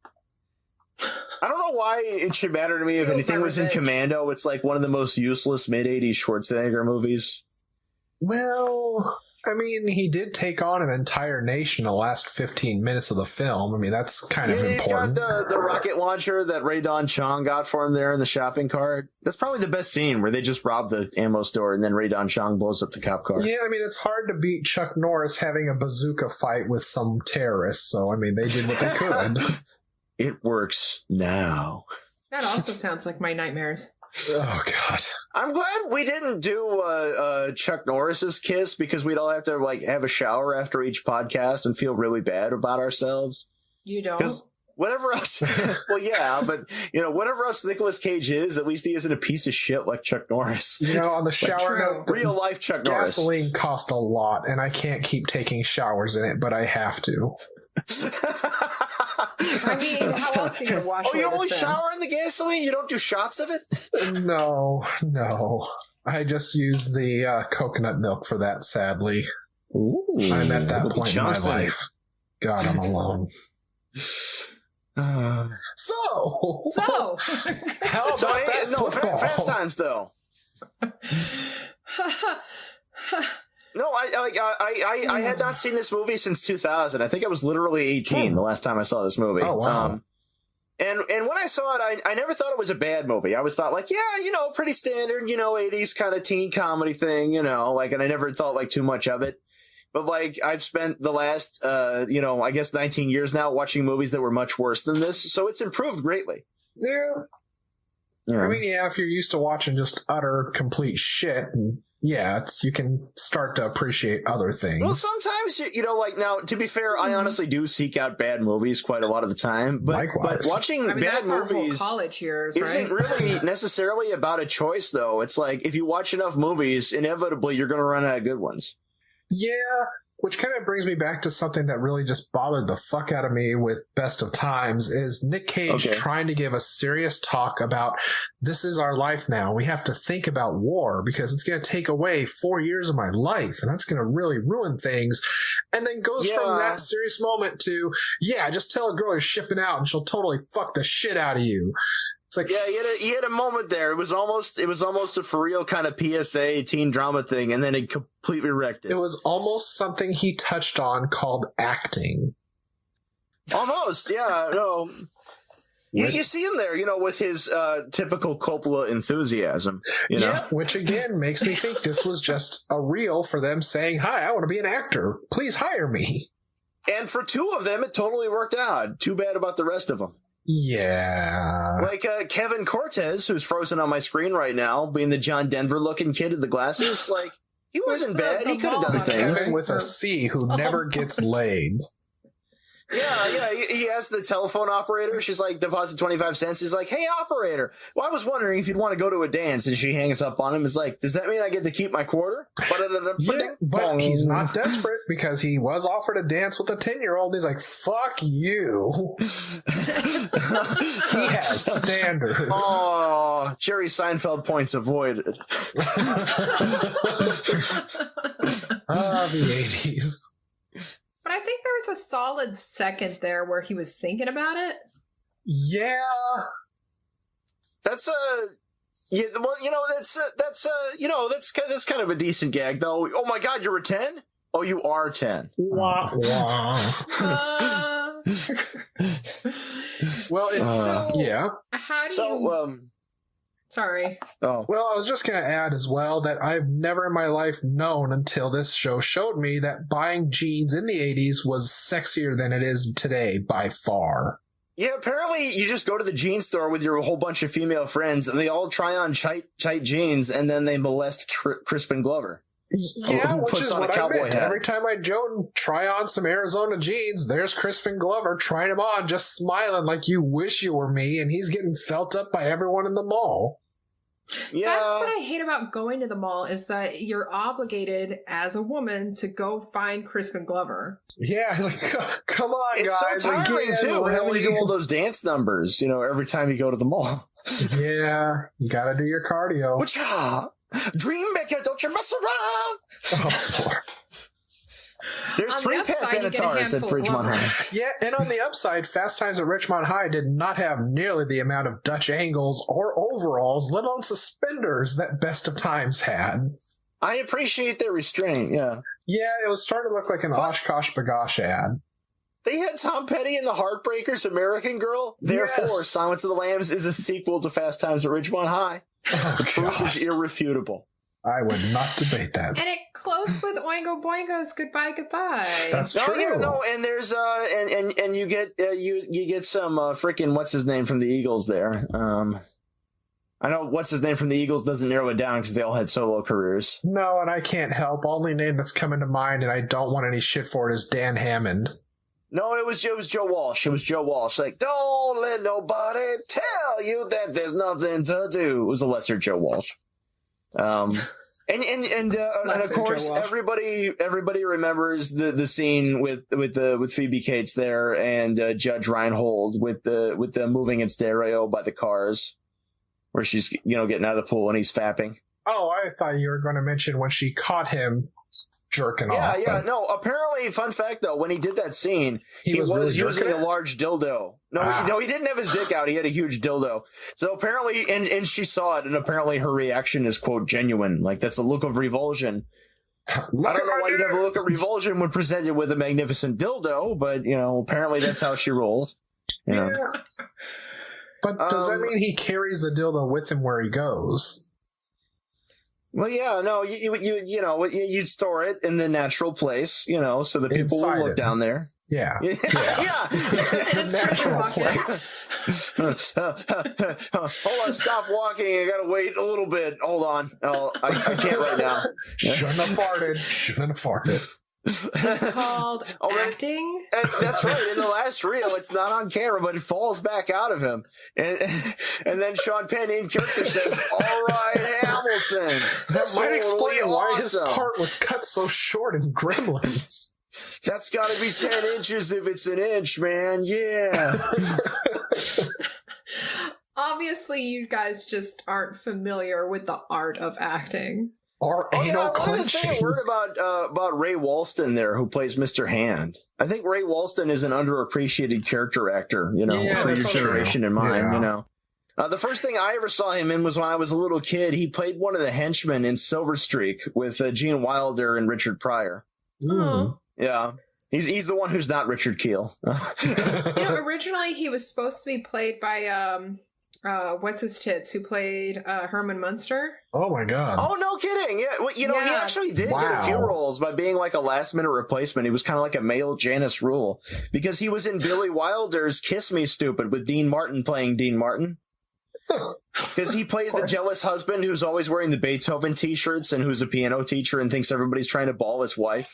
Speaker 6: I don't know why it should matter to me if
Speaker 3: Feel
Speaker 6: anything
Speaker 3: my
Speaker 6: was in
Speaker 3: revenge.
Speaker 6: Commando. It's like one of the most useless mid-'80s Schwarzenegger movies.
Speaker 2: Well, I mean, he did take on an entire nation in the last 15 minutes of the film. I mean, that's kind of
Speaker 6: He's got
Speaker 2: important.
Speaker 6: the rocket launcher that Ray Don Chong got for him there in the shopping cart. That's probably the best scene, where they just rob the ammo store and then Ray Don Chong blows up the cop car.
Speaker 2: Yeah, I mean, it's hard to beat Chuck Norris having a bazooka fight with some terrorists. So, I mean, they did what they could.
Speaker 6: It works now.
Speaker 3: That also sounds like my nightmares.
Speaker 2: Oh, God.
Speaker 6: I'm glad we didn't do Chuck Norris's kiss, because we'd all have to like have a shower after each podcast and feel really bad about ourselves.
Speaker 3: You don't?
Speaker 6: Because whatever else, well, yeah, but whatever else Nicolas Cage is, at least he isn't a piece of shit like Chuck Norris.
Speaker 2: On the shower
Speaker 3: true.
Speaker 2: note, the
Speaker 6: Real life Chuck Norris.
Speaker 2: gasoline cost a lot, and I can't keep taking showers in it, but I have to.
Speaker 3: I mean, how else are you going to wash
Speaker 6: Oh,
Speaker 3: away
Speaker 6: you
Speaker 3: the
Speaker 6: only
Speaker 3: sin?
Speaker 6: shower in the gasoline? You don't do shots of it?
Speaker 2: No. I just use the coconut milk for that, sadly.
Speaker 6: Ooh,
Speaker 2: I'm at that
Speaker 6: with the
Speaker 2: point in my
Speaker 6: Johnson.
Speaker 2: life. God, I'm alone. So, how about that football?
Speaker 6: Fast Times though. No, I had not seen this movie since 2000. I think I was literally 18 the last time I saw this movie.
Speaker 2: Oh, wow.
Speaker 6: And when I saw it, I never thought it was a bad movie. I always thought like, yeah, pretty standard, 80s kind of teen comedy thing, and I never thought like too much of it. But like, I've spent the last, I guess 19 years now watching movies that were much worse than this. So it's improved greatly.
Speaker 2: Yeah. I mean, yeah, if you're used to watching just utter, complete shit, and you can start to appreciate other things.
Speaker 6: Well, sometimes, now, to be fair, I honestly do seek out bad movies quite a lot of the time. But
Speaker 2: Likewise.
Speaker 6: watching bad
Speaker 3: that's our whole
Speaker 6: movies
Speaker 3: college years,
Speaker 6: isn't
Speaker 3: right?
Speaker 6: really necessarily about a choice, though. It's like, if you watch enough movies, inevitably you're going to run out of good ones.
Speaker 2: Yeah, which kind of brings me back to something that really just bothered the fuck out of me with Best of Times is Nick Cage trying to give a serious talk about this is our life now. We have to think about war because it's going to take away 4 years of my life and that's going to really ruin things. And then goes from that serious moment to, just tell a girl you're shipping out and she'll totally fuck the shit out of you. It's like,
Speaker 6: he had a moment there. It was almost a for real kind of PSA teen drama thing, and then it completely wrecked it.
Speaker 2: It was almost something he touched on called acting.
Speaker 6: Almost, yeah, no. You see him there, with his typical Coppola enthusiasm,
Speaker 2: Yeah, which again makes me think this was just a reel for them saying, "Hi, I want to be an actor. Please hire me."
Speaker 6: And for two of them, it totally worked out. Too bad about the rest of them.
Speaker 2: Yeah.
Speaker 6: Like Kevin Cortez, who's frozen on my screen right now, being the John Denver looking kid with the glasses. Like, he wasn't bad. He could have done things.
Speaker 2: Kevin with a C who never gets laid.
Speaker 6: Yeah. He asked the telephone operator. She's like, deposit 25 cents. He's like, hey, operator. Well, I was wondering if you'd want to go to a dance. And she hangs up on him. It's like, does that mean I get to keep my quarter?
Speaker 2: Yeah, but he's not desperate because he was offered a dance with a 10-year-old. He's like, fuck you. He has standards.
Speaker 6: Oh, Jerry Seinfeld points avoided.
Speaker 2: The 80s.
Speaker 3: But I think there was a solid second there where he was thinking about it.
Speaker 2: Yeah.
Speaker 6: That's that's kind of a decent gag, though. Oh my God, you're a 10? Oh, you are 10.
Speaker 2: Wah, wah. Well,
Speaker 3: How do you... Sorry.
Speaker 6: Oh.
Speaker 2: Well, I was just going to add as well that I've never in my life known until this show showed me that buying jeans in the 80s was sexier than it is today by far.
Speaker 6: Yeah, apparently you just go to the jean store with your whole bunch of female friends and they all try on tight jeans and then they molest Crispin Glover.
Speaker 2: Yeah,
Speaker 6: who
Speaker 2: which
Speaker 6: puts
Speaker 2: is
Speaker 6: on a
Speaker 2: what I
Speaker 6: cowboy
Speaker 2: meant.
Speaker 6: hat.
Speaker 2: Every time I go and try on some Arizona jeans, there's Crispin Glover trying them on, just smiling like you wish you were me, and he's getting felt up by everyone in the mall.
Speaker 6: Yeah.
Speaker 3: That's what I hate about going to the mall is that you're obligated as a woman to go find Crispin Glover.
Speaker 2: Yeah, he's like, come on,
Speaker 6: It's
Speaker 2: guys.
Speaker 6: so tiring,
Speaker 2: again,
Speaker 6: too, having to
Speaker 2: really.
Speaker 6: do all those dance numbers, every time you go to the mall.
Speaker 2: Yeah, you gotta do your cardio.
Speaker 6: Whatcha? Dreammaker, don't you mess around!
Speaker 2: Oh, Lord.
Speaker 6: There's
Speaker 3: On the
Speaker 6: 3
Speaker 3: upside, you get a
Speaker 6: Panatars at
Speaker 3: handful of
Speaker 6: Ridgemont
Speaker 3: Glover.
Speaker 6: High.
Speaker 2: Yeah, and on the upside, Fast Times at Ridgemont High did not have nearly the amount of Dutch angles or overalls, let alone suspenders, that Best of Times had.
Speaker 6: I appreciate their restraint, yeah.
Speaker 2: Yeah, it was starting to look like an Oshkosh Bagosh ad.
Speaker 6: They had Tom Petty in the Heartbreakers American Girl. Therefore,
Speaker 2: Yes.
Speaker 6: Silence of the Lambs is a sequel to Fast Times at Ridgemont High.
Speaker 2: Oh,
Speaker 6: The proof
Speaker 2: gosh.
Speaker 6: is irrefutable.
Speaker 2: I would not debate that.
Speaker 3: And it closed with Oingo Boingo's Goodbye, Goodbye.
Speaker 2: That's
Speaker 6: Oh
Speaker 2: true.
Speaker 6: yeah, no, and there's and you get you get some freaking what's his name from the Eagles there. I know what's his name from the Eagles doesn't narrow it down because they all had solo careers.
Speaker 2: No, and I can't help. Only name that's coming to mind, and I don't want any shit for it, is Dan Hammond.
Speaker 6: No, it was Joe Walsh. It was Joe Walsh. Like, don't let nobody tell you that there's nothing to do. It was a lesser Joe Walsh. And of course
Speaker 3: Joe Walsh.
Speaker 6: everybody remembers the scene with Phoebe Cates there and Judge Reinhold with the moving in stereo by the cars, where she's getting out of the pool and he's fapping.
Speaker 2: Oh, I thought you were going to mention when she caught him jerking off.
Speaker 6: Yeah.
Speaker 2: but
Speaker 6: No, apparently, fun fact though, when he did that scene, he was
Speaker 2: really
Speaker 6: using
Speaker 2: jerking
Speaker 6: a
Speaker 2: it?
Speaker 6: large dildo. No, he didn't have his dick out. He had a huge dildo. So apparently, and she saw it, and apparently her reaction is, quote, genuine. Like, that's a look of revulsion. I don't know why you'd have a look of revulsion when presented with a magnificent dildo, but, apparently that's how she rolls.
Speaker 2: Yeah. But does that mean he carries the dildo with him where he goes?
Speaker 6: Well, yeah, no, you'd store it in the natural place, so that people
Speaker 2: Inside
Speaker 6: will look
Speaker 2: it.
Speaker 6: down there.
Speaker 2: Yeah.
Speaker 6: Yeah.
Speaker 3: His
Speaker 2: Natural
Speaker 3: pocket.
Speaker 2: place.
Speaker 6: Hold on, stop walking. I gotta wait a little bit. Hold on. Oh, I can't right now.
Speaker 2: Shouldn't have farted. Shouldn't have farted.
Speaker 3: It's called acting.
Speaker 6: And that's right. In the last reel, it's not on camera, but it falls back out of him. And then Sean Penn in character says, "All right, Hamilton."
Speaker 2: That might explain
Speaker 6: Totally
Speaker 2: why his
Speaker 6: awesome.
Speaker 2: part was cut so short in Gremlins.
Speaker 6: That's got to be 10 inches if it's an inch, man. Yeah.
Speaker 3: Obviously, you guys just aren't familiar with the art of acting.
Speaker 2: Or
Speaker 6: Oh, yeah,
Speaker 2: anal
Speaker 6: I wanted to say
Speaker 2: clenching.
Speaker 6: a word about Ray Walston there, who plays Mr. Hand. I think Ray Walston is an underappreciated character actor,
Speaker 2: Yeah,
Speaker 6: for your
Speaker 2: that's
Speaker 6: generation
Speaker 2: true.
Speaker 6: and mine,
Speaker 2: Yeah.
Speaker 6: The first thing I ever saw him in was when I was a little kid. He played one of the henchmen in Silver Streak with Gene Wilder and Richard Pryor.
Speaker 3: Oh.
Speaker 6: Yeah. He's the one who's not Richard Keel.
Speaker 3: Originally he was supposed to be played by what's his tits, who played Herman Munster.
Speaker 2: Oh my god.
Speaker 6: Oh, no kidding. Yeah. Well, he
Speaker 3: Yeah.
Speaker 6: actually did get a few
Speaker 2: Wow.
Speaker 6: roles by being like a last minute replacement. He was kind of like a male Janice Rule because he was in Billy Wilder's Kiss Me Stupid with Dean Martin playing Dean Martin. Because he plays the jealous husband who's always wearing the Beethoven t-shirts and who's a piano teacher and thinks everybody's trying to ball his wife.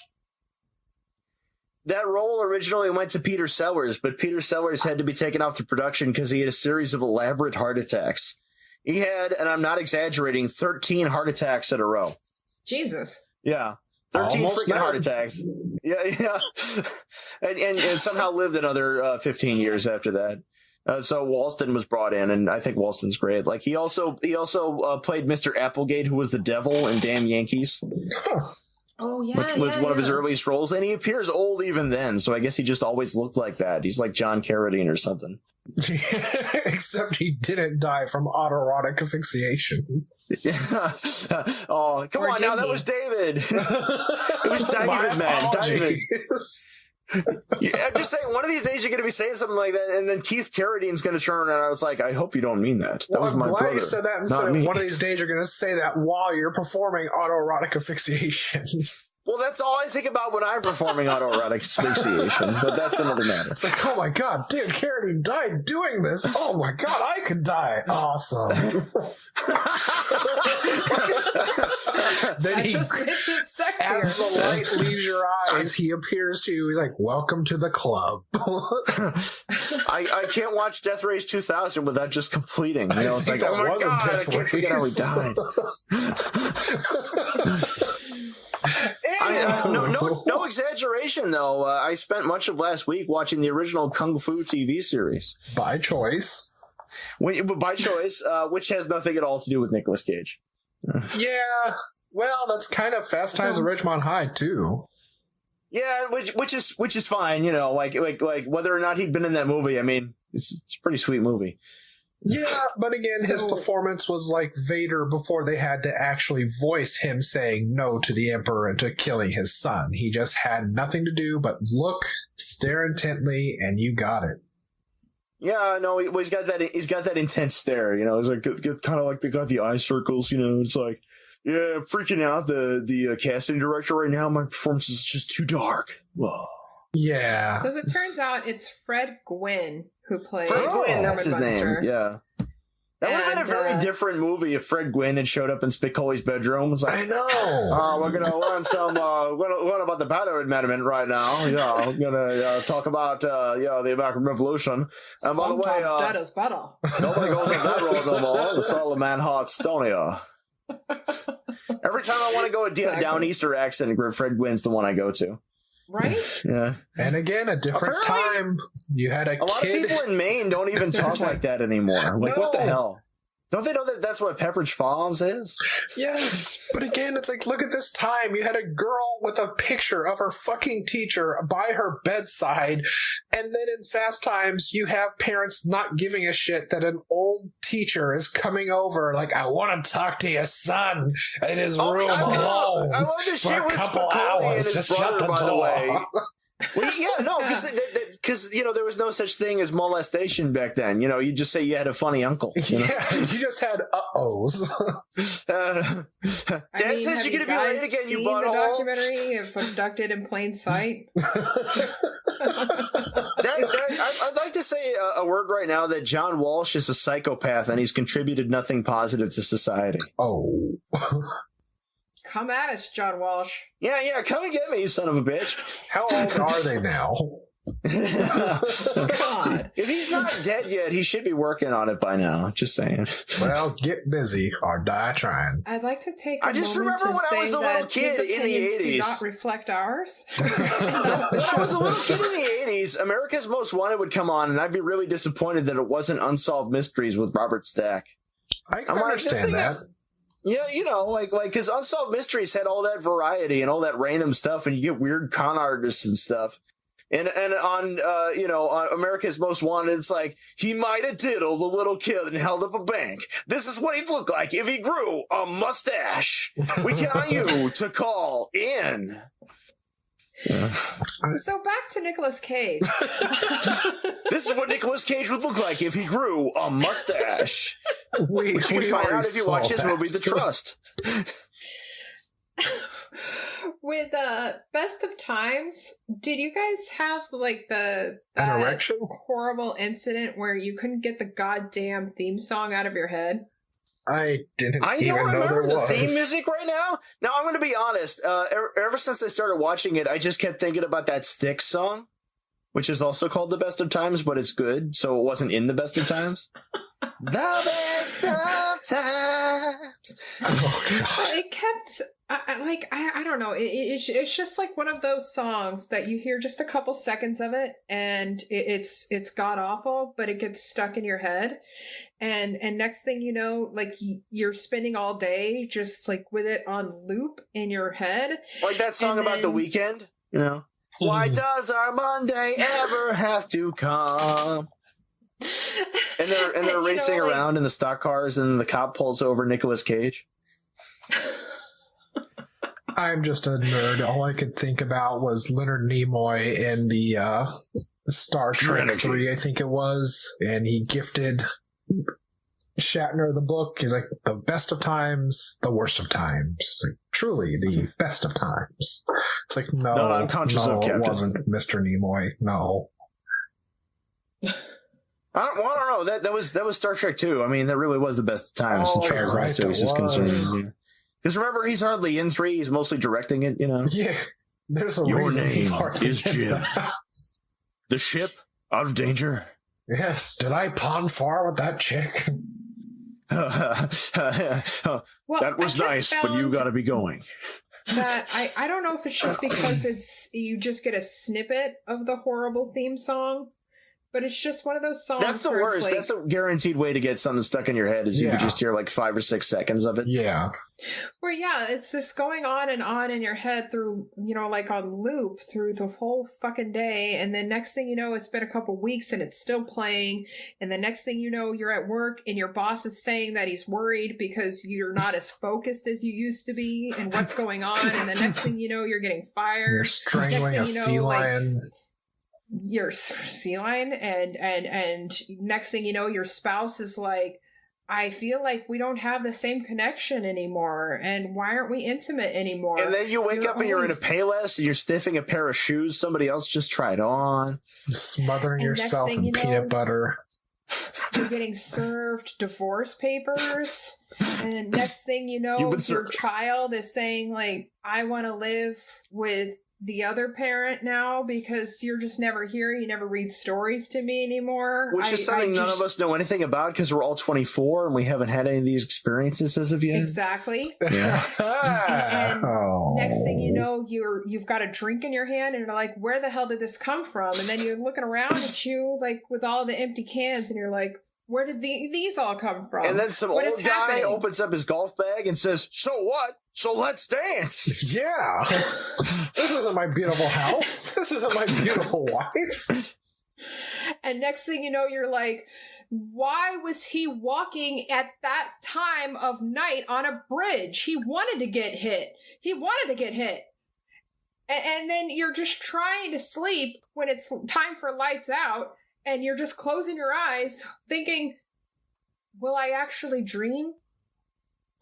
Speaker 6: That role originally went to Peter Sellers, but Peter Sellers had to be taken off the production because he had a series of elaborate heart attacks. He had, and I'm not exaggerating, 13 heart attacks in a row.
Speaker 3: Jesus.
Speaker 6: Yeah. 13
Speaker 2: Almost
Speaker 6: freaking heart
Speaker 2: dead.
Speaker 6: attacks. Yeah. and somehow lived another 15 years after that. So Walston was brought in, and I think Walston's great. Like he also played Mr. Applegate, who was the devil in Damn Yankees,
Speaker 3: Oh yeah,
Speaker 6: which was one of his earliest roles, and he appears old even then. So I guess he just always looked like that. He's like John Carradine or something.
Speaker 2: Except he didn't die from autoerotic asphyxiation.
Speaker 6: Oh, come
Speaker 3: Or
Speaker 6: on
Speaker 3: did
Speaker 6: now, that
Speaker 3: he?
Speaker 6: was David. It was
Speaker 2: My
Speaker 6: David, man. David.
Speaker 2: apologies.
Speaker 6: Yeah, I'm just saying, one of these days you're going to be saying something like that, and then Keith Carradine's going to turn around and I was like, I hope you don't mean that. That
Speaker 2: Well,
Speaker 6: was
Speaker 2: I'm
Speaker 6: my
Speaker 2: glad
Speaker 6: brother,
Speaker 2: you said that
Speaker 6: not
Speaker 2: instead of
Speaker 6: me.
Speaker 2: one of these days you're going to say that while you're performing autoerotic asphyxiation.
Speaker 6: Well, that's all I think about when I'm performing autoerotic asphyxiation, but that's another matter.
Speaker 2: It's like, oh my god, dude, Carradine died doing this. Oh my god, I could die. Awesome. Then
Speaker 3: That just makes it sexier.
Speaker 2: as the light leaves your eyes, he appears to you. He's like, "Welcome to the club."
Speaker 6: I can't watch Death Race 2000 without just completing. You know, it's like, oh my god, I can't forget how he died. No exaggeration, though. I spent much of last week watching the original Kung Fu TV series.
Speaker 2: By choice.
Speaker 6: By choice, which has nothing at all to do with Nicolas Cage.
Speaker 2: Yeah, well, that's kind of Fast Times at Ridgemont High too.
Speaker 6: Yeah, which is fine, you know, like whether or not he'd been in that movie. I mean, it's a pretty sweet movie.
Speaker 2: Yeah, but again, his performance was like Vader before they had to actually voice him saying no to the Emperor and to killing his son. He just had nothing to do but look, stare intently, and you got it.
Speaker 6: Yeah, no, he's got that intense stare, you know. It's like kind of like they got the eye circles, you know. It's like, yeah, I'm freaking out. The casting director right now, my performance is just too dark. Whoa.
Speaker 2: Yeah.
Speaker 3: So as it turns out, it's Fred Gwynn who played
Speaker 6: Fred Gwynn, that's his
Speaker 3: Munster.
Speaker 6: name. Yeah. That would have been a very different movie if Fred Gwynn had showed up in Spicoli's bedroom. It's like,
Speaker 2: I know.
Speaker 6: We're gonna learn some. What about the Pattern Amendment right now? Yeah, we're gonna talk about the American Revolution. And by the way,
Speaker 3: Sometimes that is better.
Speaker 6: nobody goes on that road no more. The soul of man heart stonier. Every time I want to go a down Easter accent, Fred Gwynn's the one I go to.
Speaker 3: Right?
Speaker 6: Yeah.
Speaker 2: And again, a different time. You had a
Speaker 6: lot
Speaker 2: kid.
Speaker 6: of people in Maine don't even talk like that anymore. Like, what the
Speaker 2: No.
Speaker 6: hell? Don't they know that that's what Pepperidge Farms is?
Speaker 2: Yes, but again, it's like, look at this time. You had a girl with a picture of her fucking teacher by her bedside, and then in Fast Times, you have parents not giving a shit that an old teacher is coming over, like, I want to talk to your son in his room alone
Speaker 6: I love this
Speaker 2: for
Speaker 6: shit
Speaker 2: a
Speaker 6: with
Speaker 2: couple
Speaker 6: Spicoli and
Speaker 2: hours.
Speaker 6: his
Speaker 2: Just shut
Speaker 6: brother,
Speaker 2: the
Speaker 6: by the way.
Speaker 2: door.
Speaker 6: Well, yeah, no, because you know there was no such thing as molestation back then. You know, you just say you had a funny uncle. You know?
Speaker 2: Yeah, you just had uh-ohs.
Speaker 6: Dad says
Speaker 3: have
Speaker 6: you're gonna be late again, you
Speaker 3: seen the
Speaker 6: butthole.
Speaker 3: documentary of Abducted in Plain Sight?
Speaker 6: I'd like to say a word right now that John Walsh is a psychopath and he's contributed nothing positive to society.
Speaker 2: Oh.
Speaker 3: Come at us, John Walsh.
Speaker 6: Yeah, come and get me, you son of a bitch.
Speaker 2: How old are they now?
Speaker 3: God.
Speaker 6: If he's not dead yet, he should be working on it by now. Just saying.
Speaker 2: Well, get busy or die trying.
Speaker 3: I'd like to take
Speaker 6: I just remember when I was a little kid in the 80s.
Speaker 3: Do not reflect ours.
Speaker 6: When I was a little kid in the 80s, America's Most Wanted would come on, and I'd be really disappointed that it wasn't Unsolved Mysteries with Robert Stack.
Speaker 2: I can understand that.
Speaker 6: Yeah, you know, like, because Unsolved Mysteries had all that variety and all that random stuff, and you get weird con artists and stuff. And on, on America's Most Wanted, it's like, he might have diddled a little kid and held up a bank. This is what he'd look like if he grew a mustache. We count on you to call in. Yeah.
Speaker 3: So back to Nicolas Cage.
Speaker 6: This is what Nicolas Cage would look like if he grew a mustache. Which you can find out if you watch his movie, The Trust.
Speaker 3: With Best of Times, did you guys have like
Speaker 2: an erection?
Speaker 3: Horrible incident where you couldn't get the goddamn theme song out of your head?
Speaker 2: I don't
Speaker 6: know there was. The theme music right now? Now, I'm going to be honest. Ever since I started watching it, I just kept thinking about that Styx song, which is also called The Best of Times, but it's good, so it wasn't in The Best of Times. The Best of Times.
Speaker 2: Oh, God.
Speaker 3: It kept... I don't know. It's just like one of those songs that you hear just a couple seconds of it, and it's god awful, but it gets stuck in your head, and next thing you know, like you're spending all day just like with it on loop in your head.
Speaker 6: Like that song about the weekend, you know. Why does our Monday ever have to come? And they're racing around in the stock cars, and the cop pulls over Nicolas Cage.
Speaker 2: I'm just a nerd. All I could think about was Leonard Nimoy in the Star Trek 3, I think it was, and he gifted Shatner the book. He's like, the best of times, the worst of times. It's like, truly, the best of times. It's like, no,
Speaker 6: I'm conscious of Captain.
Speaker 2: It wasn't Mr. Nimoy. No.
Speaker 6: I don't know. That was Star Trek 2. I mean, that really was the best of times as far as that series is concerned. Because remember, he's hardly in 3. He's mostly directing it, you know.
Speaker 2: Yeah. There's a
Speaker 4: Your
Speaker 2: reason he's
Speaker 4: name
Speaker 2: hardly
Speaker 4: is
Speaker 2: in
Speaker 4: Jim.
Speaker 2: that.
Speaker 4: The ship out of danger.
Speaker 2: Yes. Did I pawn far with that chick?
Speaker 3: Well,
Speaker 4: That was
Speaker 3: I just
Speaker 4: nice, but you
Speaker 3: found
Speaker 4: got to be going.
Speaker 3: that I don't know if it's just because you just get a snippet of the horrible theme song, but it's just one of those songs.
Speaker 6: That's the
Speaker 3: where it's
Speaker 6: worst.
Speaker 3: like,
Speaker 6: That's a guaranteed way to get something stuck in your head is you
Speaker 2: Yeah.
Speaker 6: could just hear like 5 or 6 seconds of it.
Speaker 2: Yeah.
Speaker 3: where yeah, it's just going on and on in your head through, you know, like on loop through the whole fucking day, and then next thing you know, it's been a couple weeks and it's still playing, and the next thing you know, you're at work and your boss is saying that he's worried because you're not as focused as you used to be and what's going on, and the next thing you know, you're getting fired.
Speaker 2: You're strangling a
Speaker 3: Next thing you
Speaker 2: sea
Speaker 3: know, like,
Speaker 2: lion.
Speaker 3: your sea lion, and next thing you know, your spouse is like, I feel like we don't have the same connection anymore, and why aren't we intimate anymore?
Speaker 6: And then you wake
Speaker 3: You're
Speaker 6: up and you're in a
Speaker 3: always-
Speaker 6: Payless and you're sniffing a pair of shoes somebody else just tried on.
Speaker 2: Smothering
Speaker 3: And next
Speaker 2: yourself
Speaker 3: thing
Speaker 2: in
Speaker 3: you know-
Speaker 2: peanut butter.
Speaker 3: You're getting served divorce papers, and next thing you know,
Speaker 6: You've been
Speaker 3: your
Speaker 6: served.
Speaker 3: child is saying like, I want to live with the other parent now because you're just never here. You never read stories to me anymore.
Speaker 6: Which is something none of us know anything about because we're all 24 and we haven't had any of these experiences as of yet.
Speaker 3: Exactly.
Speaker 6: Yeah.
Speaker 3: And
Speaker 2: Oh.
Speaker 3: next thing you know, you've got a drink in your hand, and you're like, where the hell did this come from? And then you're looking around at you like with all the empty cans, and you're like, where did these all come from?
Speaker 6: And then some
Speaker 3: What
Speaker 6: old
Speaker 3: is
Speaker 6: guy
Speaker 3: happening?
Speaker 6: opens up his golf bag and says, "So what? So let's dance."
Speaker 2: Yeah. This isn't my beautiful house. This isn't my beautiful wife.
Speaker 3: And next thing you know, you're like, why was he walking at that time of night on a bridge? He wanted to get hit. He wanted to get hit. And then you're just trying to sleep when it's time for lights out, and you're just closing your eyes thinking, will I actually dream?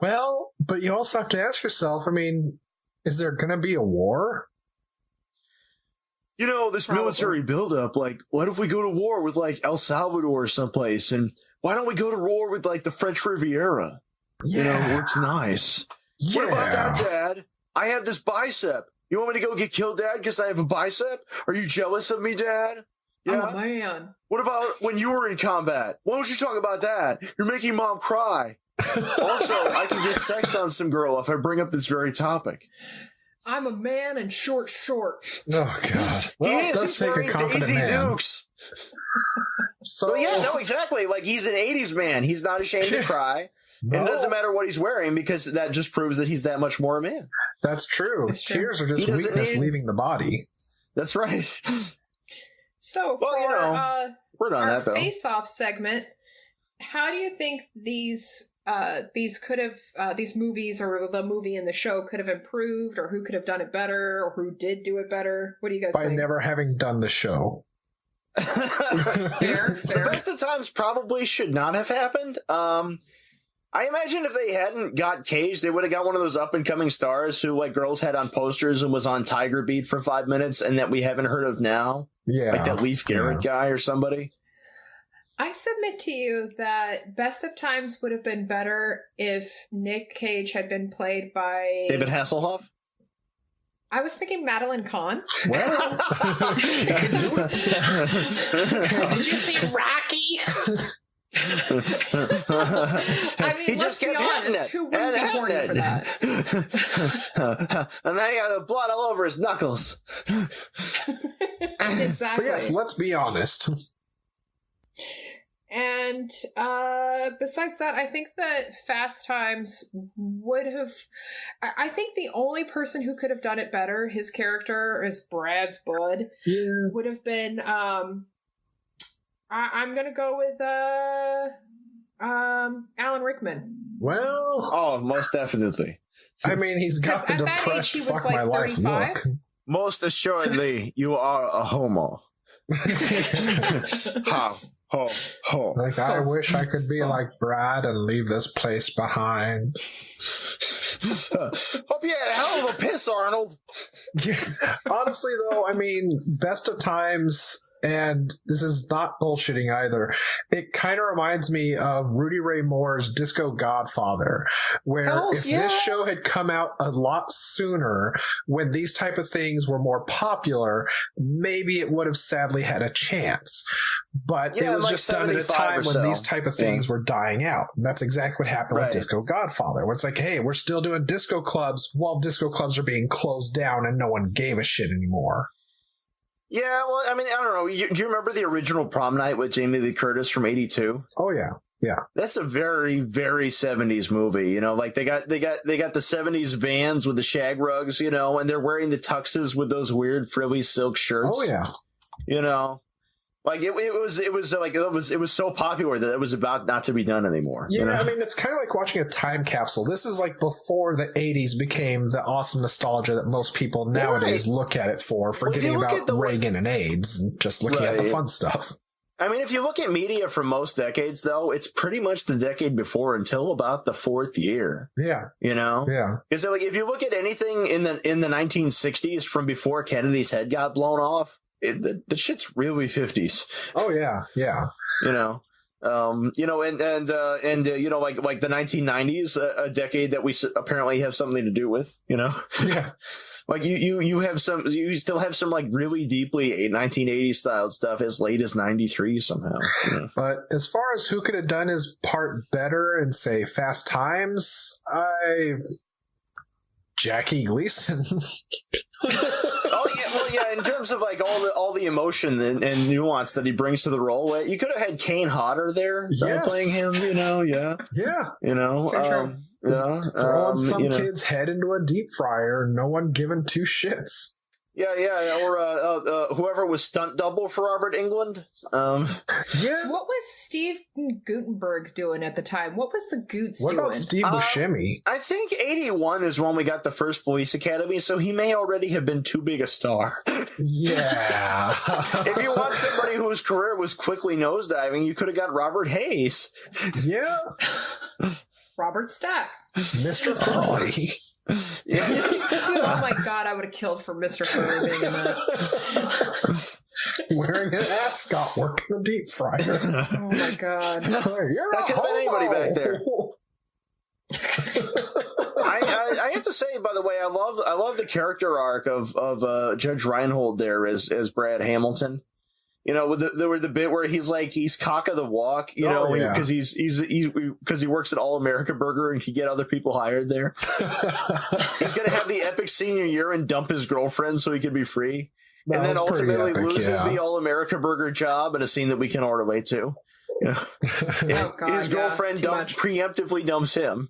Speaker 2: Well, but you also have to ask yourself, I mean, is there going to be a war?
Speaker 4: You know, this
Speaker 3: Probably.
Speaker 4: military buildup, like, what if we go to war with, like, El Salvador or someplace? And why don't we go to war with, like, the French Riviera? You know, where it's nice.
Speaker 2: Yeah.
Speaker 4: What about that, Dad? I have this bicep. You want me to go get killed, Dad, because I have a bicep? Are you jealous of me, Dad? Yeah?
Speaker 3: Oh, man.
Speaker 4: What about when you were in combat? Why don't you talk about that? You're making Mom cry. Also, I can get sex on some girl if I bring up this very topic.
Speaker 3: I'm a man in short shorts.
Speaker 2: Oh, God. Well,
Speaker 6: He
Speaker 2: it
Speaker 6: is.
Speaker 2: does
Speaker 6: He's
Speaker 2: take a
Speaker 6: wearing
Speaker 2: confident
Speaker 6: Daisy
Speaker 2: man.
Speaker 6: Dukes.
Speaker 2: So,
Speaker 6: Well, yeah, no, exactly. Like, he's an 80s man. He's not ashamed to cry.
Speaker 2: no,
Speaker 6: And it doesn't matter what he's wearing because that just proves that he's that much more a man.
Speaker 2: that's true.
Speaker 3: That's true.
Speaker 2: Tears are just
Speaker 6: He doesn't
Speaker 2: weakness
Speaker 6: need-
Speaker 2: leaving the body.
Speaker 6: That's right.
Speaker 3: So
Speaker 6: Well,
Speaker 3: for
Speaker 6: you know, Word on
Speaker 3: our
Speaker 6: that, though.
Speaker 3: face-off segment, how do you think these could have these movies or the movie and the show could have improved, or who could have done it better, or who did do it better? What do you guys
Speaker 2: By
Speaker 3: think?
Speaker 2: never having done the show.
Speaker 3: Fair,
Speaker 6: The
Speaker 3: fair.
Speaker 6: best of times probably should not have happened. I imagine if they hadn't got Cage, they would have got one of those up and coming stars who like girls had on posters and was on Tiger Beat for 5 minutes and that we haven't heard of now.
Speaker 2: Yeah.
Speaker 6: Like that Leaf Garrett guy or somebody.
Speaker 3: I submit to you that Best of Times would have been better if Nick Cage had been played by
Speaker 6: David Hasselhoff?
Speaker 3: I was thinking Madeline Kahn.
Speaker 2: Well,
Speaker 3: Did you see Rocky? I mean,
Speaker 6: He
Speaker 3: let's
Speaker 6: just
Speaker 3: be
Speaker 6: kept hitting
Speaker 3: honest.
Speaker 6: it
Speaker 3: Who wouldn't
Speaker 6: and
Speaker 3: be horny
Speaker 6: hitting
Speaker 3: for that?
Speaker 6: and then he got the blood all over his knuckles.
Speaker 3: Exactly.
Speaker 2: but yes, let's be honest.
Speaker 3: And besides that, I think that Fast Times would have. I think the only person who could have done it better, his character is Brad's Bud,
Speaker 2: Yeah.
Speaker 3: would have been. I'm gonna go with Alan Rickman.
Speaker 2: Well,
Speaker 6: Oh, most definitely.
Speaker 2: I mean, he's got the
Speaker 3: Because at that age,
Speaker 2: depressed
Speaker 3: he was
Speaker 2: fuck
Speaker 3: like
Speaker 2: my life
Speaker 3: 35.
Speaker 2: look.
Speaker 6: Most assuredly, you are a homo. Ha, ho, ho.
Speaker 2: Like, I wish I could be like Brad and leave this place behind.
Speaker 6: Hope you had a hell of a piss, Arnold.
Speaker 2: Honestly, though, I mean, Best of Times, and this is not bullshitting either. It kind of reminds me of Rudy Ray Moore's Disco Godfather, where if this show had come out a lot sooner, when these type of things were more popular, maybe it would have sadly had a chance. But it was
Speaker 6: like
Speaker 2: just done at a time when these type of things were dying out. And that's exactly what happened with Disco Godfather, where it's like, hey, we're still doing disco clubs while disco clubs are being closed down and no one gave a shit anymore.
Speaker 6: Yeah, well, I mean, I don't know. Do you remember the original Prom Night with Jamie Lee Curtis from '82?
Speaker 2: Oh yeah, yeah.
Speaker 6: That's a very, very '70s movie. You know, like they got the '70s vans with the shag rugs, you know, and they're wearing the tuxes with those weird frilly silk shirts.
Speaker 2: Oh yeah,
Speaker 6: you know. Like it was so popular that it was about not to be done anymore.
Speaker 2: Yeah,
Speaker 6: you know?
Speaker 2: I mean, it's kind of like watching a time capsule. This is like before the 80s became the awesome nostalgia that most people nowadays look at it for, forgetting about Reagan and AIDS and just looking at the fun stuff.
Speaker 6: I mean, if you look at media for most decades, though, it's pretty much the decade before until about the fourth year.
Speaker 2: Yeah.
Speaker 6: You know?
Speaker 2: Yeah.
Speaker 6: Because like, if you look at anything in the 1960s from before Kennedy's head got blown off, the shit's really 50s.
Speaker 2: Oh yeah, yeah.
Speaker 6: You know, you know, and you know, like the 1990s, a decade that we apparently have something to do with. You know,
Speaker 2: yeah.
Speaker 6: Like you still have some like really deeply 1980s styled stuff as late as 93 somehow. You know?
Speaker 2: But as far as who could have done his part better in, say, Fast Times, Jackie Gleason.
Speaker 6: In terms of like all the emotion and nuance that he brings to the role, you could have had Kane Hodder there playing him. You know, yeah, you know,
Speaker 2: throwing some kid's head into a deep fryer, no one giving two shits.
Speaker 6: Or whoever was stunt double for Robert Englund.
Speaker 3: What was Steve Guttenberg doing at the time? What was the Goots doing?
Speaker 2: What about Steve Buscemi?
Speaker 6: I think 81 is when we got the first Police Academy, so he may already have been too big a star.
Speaker 2: Yeah.
Speaker 6: If you want somebody whose career was quickly nosediving, you could have got Robert Hayes.
Speaker 2: Yeah.
Speaker 3: Robert Stack.
Speaker 2: Mr. Foley.
Speaker 6: Yeah.
Speaker 3: Oh my god, I would have killed for Mr. Furry being in that.
Speaker 2: Wearing an ascot, working the deep fryer.
Speaker 3: Oh my god.
Speaker 6: That could have been anybody back there. I have to say, by the way, I love the character arc of Judge Reinhold there as Brad Hamilton. You know, there were the bit where he's cock of the walk, you know, because he works at All America Burger and can get other people hired there. He's gonna have the epic senior year and dump his girlfriend so he can be free, and then ultimately loses the All America Burger job in a scene that we can all relate to. You know? His girlfriend preemptively dumps him.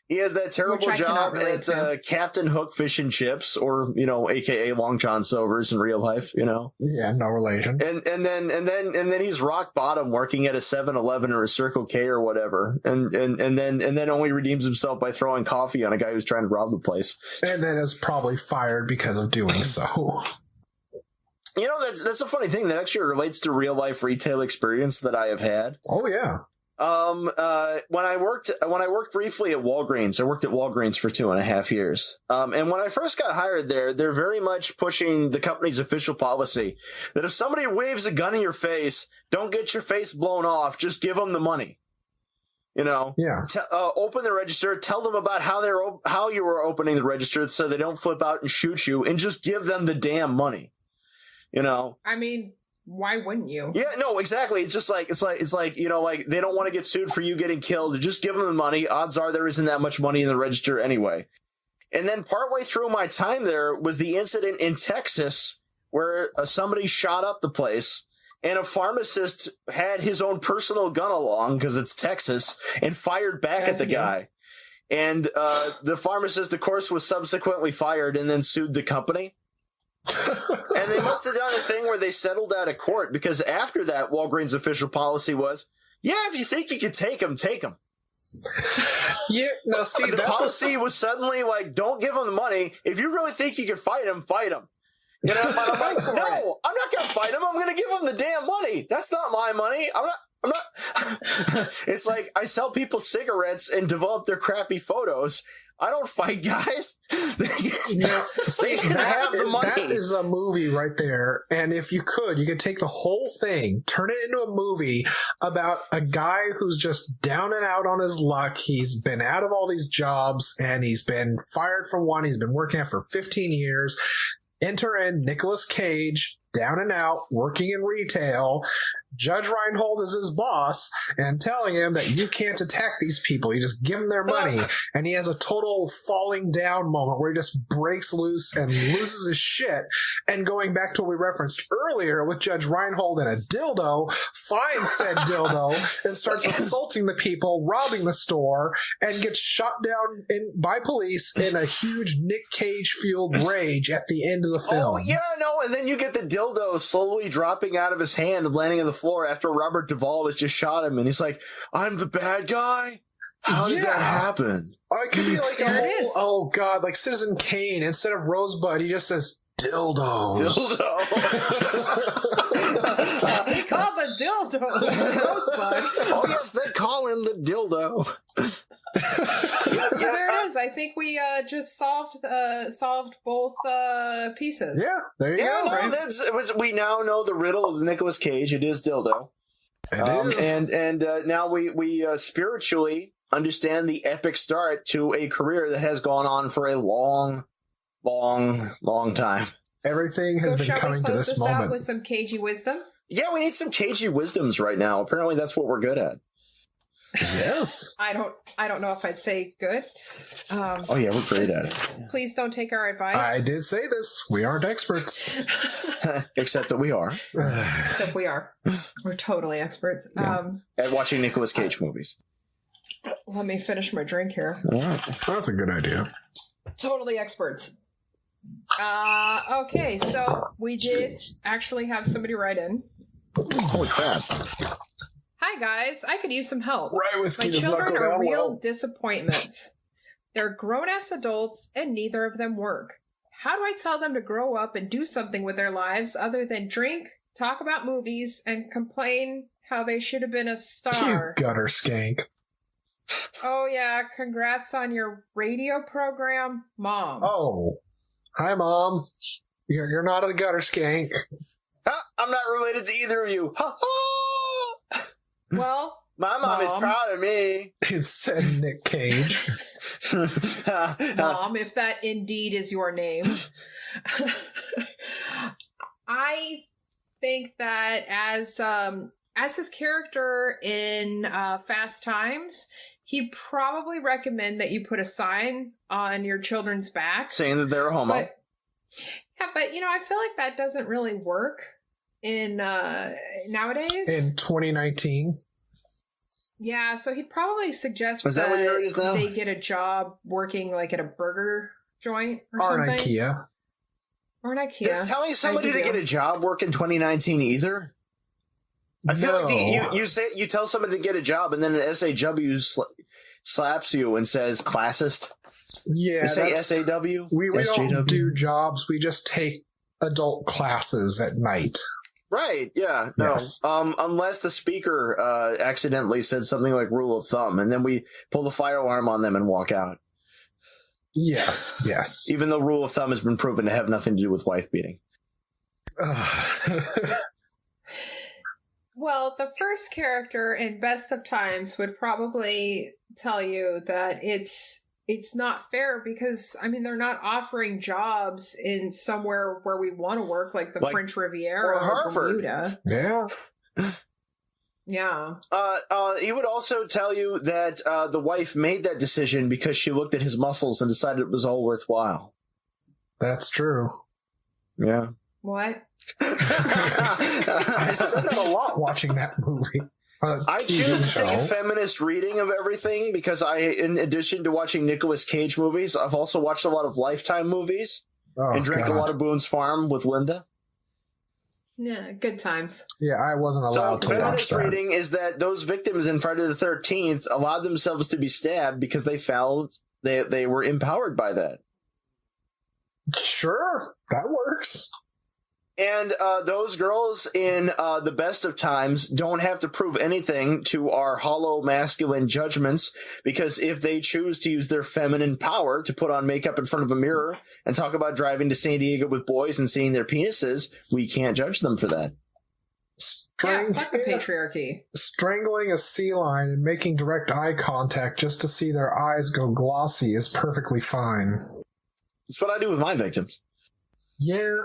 Speaker 6: He has that terrible job at Captain Hook Fish and Chips, or you know, AKA Long John Silver's in real life. You know,
Speaker 2: yeah, no relation.
Speaker 6: And then he's rock bottom working at a 7-Eleven or a Circle K or whatever, and then only redeems himself by throwing coffee on a guy who's trying to rob the place, and
Speaker 2: then is probably fired because of doing so.
Speaker 6: You know, that's a funny thing that actually relates to real life retail experience that I have had.
Speaker 2: Oh yeah.
Speaker 6: When I worked briefly at Walgreens, I worked at Walgreens for 2.5 years. And when I first got hired there, they're very much pushing the company's official policy that if somebody waves a gun in your face, don't get your face blown off, just give them the money. You know, open the register, tell them about how you were opening the register so they don't flip out and shoot you, and just give them the damn money. You know,
Speaker 3: I mean, why wouldn't you?
Speaker 6: Yeah, no, exactly. It's just like it's like you know, like they don't want to get sued for you getting killed. Just give them the money. Odds are there isn't that much money in the register anyway. And then partway through my time there was the incident in Texas where somebody shot up the place, and a pharmacist had his own personal gun along because it's Texas and fired back at the guy. And the pharmacist, of course, was subsequently fired and then sued the company. And they must have done a thing where they settled out of court, because after that, Walgreens' official policy was, if you think you can take them, take them.
Speaker 2: Yeah, now see,
Speaker 6: the policy was suddenly like, don't give them the money. If you really think you can fight them, fight them. You know, I'm like, no, I'm not going to fight them. I'm going to give them the damn money. That's not my money. I'm not. It's like I sell people cigarettes and develop their crappy photos. I don't fight guys.
Speaker 2: Yeah, see,
Speaker 6: can have the money.
Speaker 2: That is a movie right there. And if you could take the whole thing, turn it into a movie about a guy who's just down and out on his luck. He's been out of all these jobs and he's been fired from one he's been working at for 15 years. Enter in Nicolas Cage, down and out, working in retail. Judge Reinhold is his boss and telling him that you can't attack these people. You just give them their money. And he has a total falling down moment where he just breaks loose and loses his shit. And going back to what we referenced earlier with Judge Reinhold and a dildo, finds said dildo and starts assaulting the people, robbing the store, and gets shot down by police in a huge Nick Cage-fueled rage at the end of the film.
Speaker 6: Oh, yeah, no, and then you get the dildo slowly dropping out of his hand and landing on the floor after Robert Duvall has just shot him, and he's like, I'm the bad guy? How did that happen?
Speaker 2: Or it could be like
Speaker 3: There it is.
Speaker 2: oh god, like Citizen Kane, instead of Rosebud, he just says dildos.
Speaker 6: Dildo.
Speaker 3: He called the dildo Rosebud.
Speaker 6: Oh, yes, they call him the dildo.
Speaker 3: There it is. I think we just solved both pieces.
Speaker 2: Yeah, there you
Speaker 6: Yeah,
Speaker 2: go.
Speaker 6: no, we now know the riddle of Nicolas Cage. It is dildo.
Speaker 2: It is.
Speaker 6: And now we spiritually understand the epic start to a career that has gone on for a long time.
Speaker 2: Everything has
Speaker 3: So
Speaker 2: been
Speaker 3: shall
Speaker 2: coming
Speaker 3: we
Speaker 2: to
Speaker 3: close
Speaker 2: this
Speaker 3: this out
Speaker 2: moment.
Speaker 3: with some cagey wisdom?
Speaker 6: Yeah, we need some cagey wisdoms right now. Apparently, that's what we're good at.
Speaker 2: Yes.
Speaker 3: I don't know if I'd say good.
Speaker 6: Oh yeah, we're great at it.
Speaker 3: Please don't take our advice.
Speaker 2: I did say this. We aren't experts.
Speaker 6: Except that we are
Speaker 3: Except we are. We're totally experts.
Speaker 6: Yeah. At watching Nicolas Cage movies.
Speaker 3: Let me finish my drink here.
Speaker 6: All right.
Speaker 2: That's a good idea.
Speaker 3: Totally experts. Okay, so we did actually have somebody write in.
Speaker 6: Holy crap.
Speaker 3: Hi guys, I could use some help.
Speaker 2: Right, whiskey
Speaker 3: My
Speaker 2: does not
Speaker 3: children
Speaker 2: go
Speaker 3: are
Speaker 2: down
Speaker 3: real
Speaker 2: well.
Speaker 3: disappointments. They're grown-ass adults and neither of them work. How do I tell them to grow up and do something with their lives other than drink, talk about movies, and complain how they should have been a
Speaker 2: You
Speaker 3: star?
Speaker 2: gutter skank.
Speaker 3: Oh yeah, congrats on your radio program, Mom.
Speaker 2: Oh. Hi, Mom. You're not a gutter skank.
Speaker 6: I'm not related to either of you. Ha ha!
Speaker 3: Well,
Speaker 6: My mom is
Speaker 3: Mom.
Speaker 6: proud of me.
Speaker 2: It said Nick Cage.
Speaker 3: Mom, if that indeed is your name. I think that as his character in Fast Times, he'd probably recommend that you put a sign on your children's backs.
Speaker 6: Saying that they're a homo.
Speaker 3: But I feel like that doesn't really work in nowadays.
Speaker 2: In 2019.
Speaker 3: Yeah, so he'd probably suggest
Speaker 6: Is that what it is now?
Speaker 3: they get a job working like at a burger joint or
Speaker 2: Or an
Speaker 3: something.
Speaker 2: IKEA.
Speaker 3: Or an IKEA.
Speaker 6: Does telling somebody
Speaker 3: As
Speaker 6: to
Speaker 3: you
Speaker 6: get
Speaker 3: do.
Speaker 6: a job work in 2019 either? I feel like you tell somebody to get a job and then an SAW slaps you and says classist.
Speaker 2: Yeah,
Speaker 6: You say
Speaker 2: that's-
Speaker 6: SAW?
Speaker 2: We
Speaker 6: SJW?
Speaker 2: don't do jobs. We just take adult classes at night.
Speaker 6: Right, yeah. No.
Speaker 2: Yes.
Speaker 6: Unless the speaker accidentally said something like rule of thumb, and then we pull the fire alarm on them and walk out.
Speaker 2: Yes, yes.
Speaker 6: Even though rule of thumb has been proven to have nothing to do with wife beating.
Speaker 3: Well, the first character in Best of Times would probably tell you that it's not fair because, I mean, they're not offering jobs in somewhere where we want to work, like the French Riviera
Speaker 6: or Harvard.
Speaker 3: Bermuda.
Speaker 2: Yeah.
Speaker 3: Yeah.
Speaker 6: He would also tell you that the wife made that decision because she looked at his muscles and decided it was all worthwhile.
Speaker 2: That's true.
Speaker 6: Yeah.
Speaker 3: What?
Speaker 2: I said that a lot watching that movie.
Speaker 6: I choose to take a feminist reading of everything because in addition to watching Nicolas Cage movies, I've also watched a lot of Lifetime movies and drank a lot of Boone's Farm with Linda.
Speaker 3: Yeah, good times.
Speaker 2: Yeah, I wasn't allowed to watch
Speaker 6: feminist
Speaker 2: that.
Speaker 6: reading is that those victims in Friday the 13th allowed themselves to be stabbed because they felt they were empowered by that.
Speaker 2: Sure, that works.
Speaker 6: And those girls in the best of times don't have to prove anything to our hollow masculine judgments, because if they choose to use their feminine power to put on makeup in front of a mirror and talk about driving to San Diego with boys and seeing their penises, we can't judge them for that.
Speaker 3: Yeah, fuck the patriarchy.
Speaker 2: Strangling a sea lion and making direct eye contact just to see their eyes go glossy is perfectly fine.
Speaker 6: That's what I do with my victims.
Speaker 2: Yeah,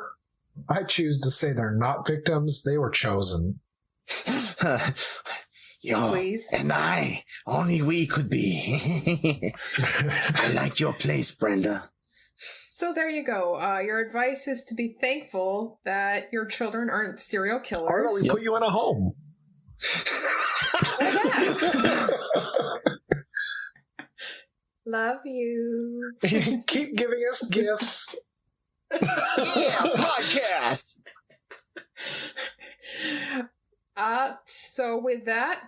Speaker 2: I choose to say they're not victims. They were chosen.
Speaker 5: Yo,
Speaker 3: Please.
Speaker 5: and I, only we could be. I like your place, Brenda.
Speaker 3: So there you go. Your advice is to be thankful that your children aren't serial killers.
Speaker 2: Or that we put you in a home.
Speaker 3: Love you.
Speaker 2: Keep giving us gifts.
Speaker 6: Yeah, podcast!
Speaker 3: So with that,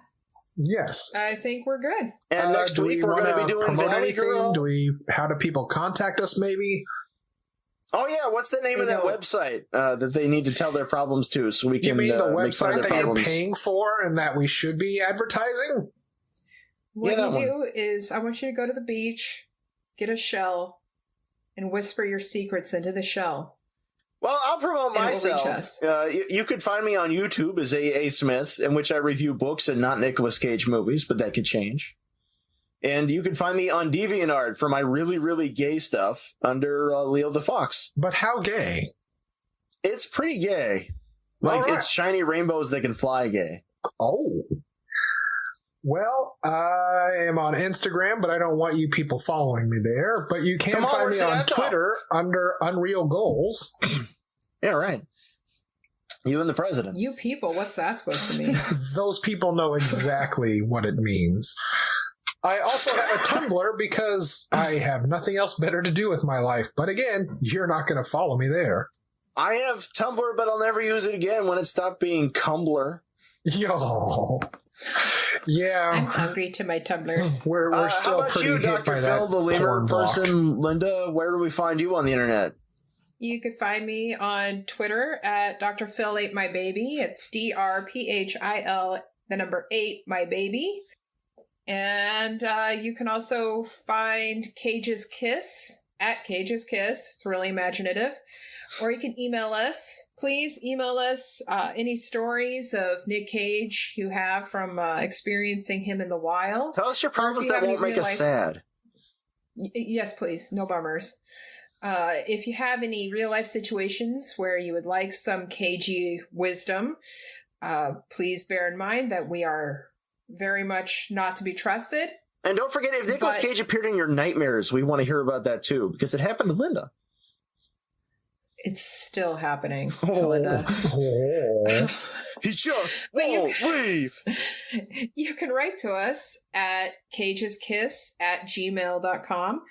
Speaker 2: Yes.
Speaker 3: I think we're good.
Speaker 6: And next
Speaker 2: do
Speaker 6: week
Speaker 2: we
Speaker 6: we're
Speaker 2: wanna
Speaker 6: going to be doing
Speaker 2: promote
Speaker 6: Valley
Speaker 2: anything?
Speaker 6: Girl.
Speaker 2: How do people contact us? Maybe.
Speaker 6: Oh yeah, what's the name
Speaker 3: They
Speaker 6: of that
Speaker 3: don't.
Speaker 6: website that they need to tell their problems to, so we can
Speaker 2: You mean the
Speaker 6: make fun of
Speaker 2: website
Speaker 6: their
Speaker 2: that you're
Speaker 6: problems?
Speaker 2: paying for and that we should be advertising?
Speaker 3: What
Speaker 6: Yeah,
Speaker 3: you
Speaker 6: that
Speaker 3: do is, I want you to go to the beach, get a shell, and whisper your secrets into the shell.
Speaker 6: Well, I'll promote
Speaker 3: And it will reach
Speaker 6: myself.
Speaker 3: us.
Speaker 6: You could find me on YouTube as A.A. Smith, in which I review books and not Nicolas Cage movies, but that could change. And you can find me on DeviantArt for my really, really gay stuff under Leo the Fox.
Speaker 2: But how gay?
Speaker 6: It's pretty gay. Like,
Speaker 2: All right.
Speaker 6: it's shiny rainbows that can fly gay.
Speaker 2: Oh. Well, I am on Instagram, but I don't want you people following me there. But you can
Speaker 6: Come on,
Speaker 2: find me
Speaker 6: where's
Speaker 2: on
Speaker 6: that, though?
Speaker 2: Twitter under Unreal Goals.
Speaker 6: Yeah, right. You and the president.
Speaker 3: You people, what's that supposed to mean?
Speaker 2: Those people know exactly what it means. I also have a Tumblr because I have nothing else better to do with my life. But again, you're not going to follow me there.
Speaker 6: I have Tumblr, but I'll never use it again when it stopped being Cumbler.
Speaker 2: Yo. Yeah.
Speaker 3: I'm hungry to my tumblers.
Speaker 2: We're
Speaker 6: How
Speaker 2: still
Speaker 6: about
Speaker 2: pretty
Speaker 6: you,
Speaker 2: hit
Speaker 6: Dr.
Speaker 2: by
Speaker 6: Phil,
Speaker 2: that
Speaker 6: the lemur
Speaker 2: porn block.
Speaker 6: person? Linda, where do we find you on the internet?
Speaker 3: You could find me on Twitter at Dr. Phil 8 My Baby. It's DRPHIL, the number 8 My Baby. And you can also find Cage's Kiss at Cage's Kiss. It's really imaginative. Or you can email us. Please email us any stories of Nick Cage you have from experiencing him in the wild.
Speaker 6: Tell us your
Speaker 3: Or if
Speaker 6: problems
Speaker 3: you
Speaker 6: that
Speaker 3: have any
Speaker 6: won't make
Speaker 3: real
Speaker 6: us
Speaker 3: life-
Speaker 6: sad.
Speaker 3: Yes, please. No bummers. If you have any real life situations where you would like some cagey wisdom, please bear in mind that we are very much not to be trusted.
Speaker 6: And don't forget, if Nicolas
Speaker 3: But-
Speaker 6: Cage appeared in your nightmares, we want to hear about that too, because it happened to Linda.
Speaker 3: It's still happening to Linda.
Speaker 2: Oh.
Speaker 6: He just
Speaker 3: But you
Speaker 6: won't leave.
Speaker 3: You can write to us at cageskiss@gmail.com,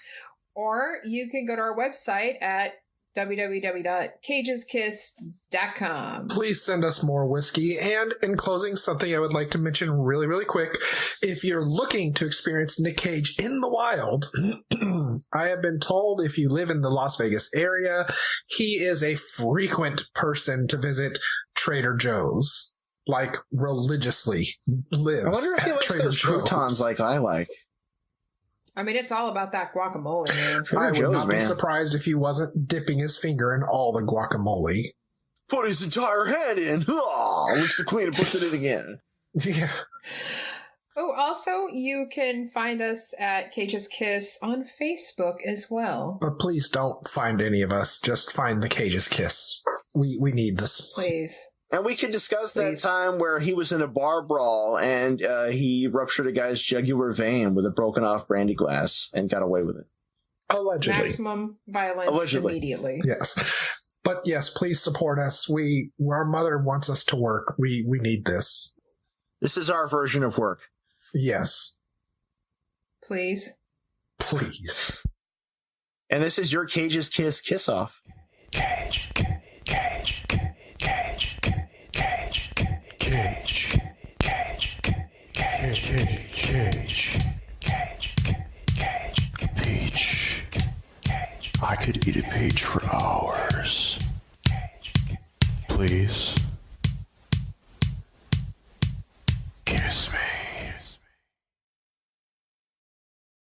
Speaker 3: or you can go to our website at www.cageskiss.com.
Speaker 2: Please send us more whiskey. And in closing, something I would like to mention really, really quick. If you're looking to experience Nick Cage in the wild, I have been told if you live in the Las Vegas area, he is a frequent person to visit Trader Joe's. Like, religiously lives
Speaker 6: I wonder if he
Speaker 2: at
Speaker 6: likes
Speaker 2: Trader
Speaker 6: those
Speaker 2: Joe's.
Speaker 6: croutons like I like.
Speaker 3: I mean, it's all about that guacamole, man.
Speaker 6: Trader
Speaker 2: I would
Speaker 6: Joe's,
Speaker 2: not be
Speaker 6: man.
Speaker 2: surprised if he wasn't dipping his finger in all the guacamole.
Speaker 6: Put his entire hand in. Looks so clean and puts it in again.
Speaker 2: Yeah.
Speaker 3: Oh, also, you can find us at Cage's Kiss on Facebook as well.
Speaker 2: But please don't find any of us. Just find the Cage's Kiss. We need this.
Speaker 3: Please.
Speaker 6: And we could discuss that
Speaker 3: Please.
Speaker 6: time where he was in a bar brawl and he ruptured a guy's jugular vein with a broken off brandy glass and got away with it.
Speaker 2: Allegedly.
Speaker 3: Maximum violence
Speaker 6: Allegedly.
Speaker 3: immediately.
Speaker 2: Yes. But yes, please support us. Our mother wants us to work. We need this.
Speaker 6: This is our version of work.
Speaker 2: Yes.
Speaker 3: Please.
Speaker 2: Please.
Speaker 6: And this is your Cage's Kiss Off.
Speaker 1: Cage, cage, cage, cage, cage, cage, cage, cage, cage, peach. I could eat a peach for hours. please. Kiss me.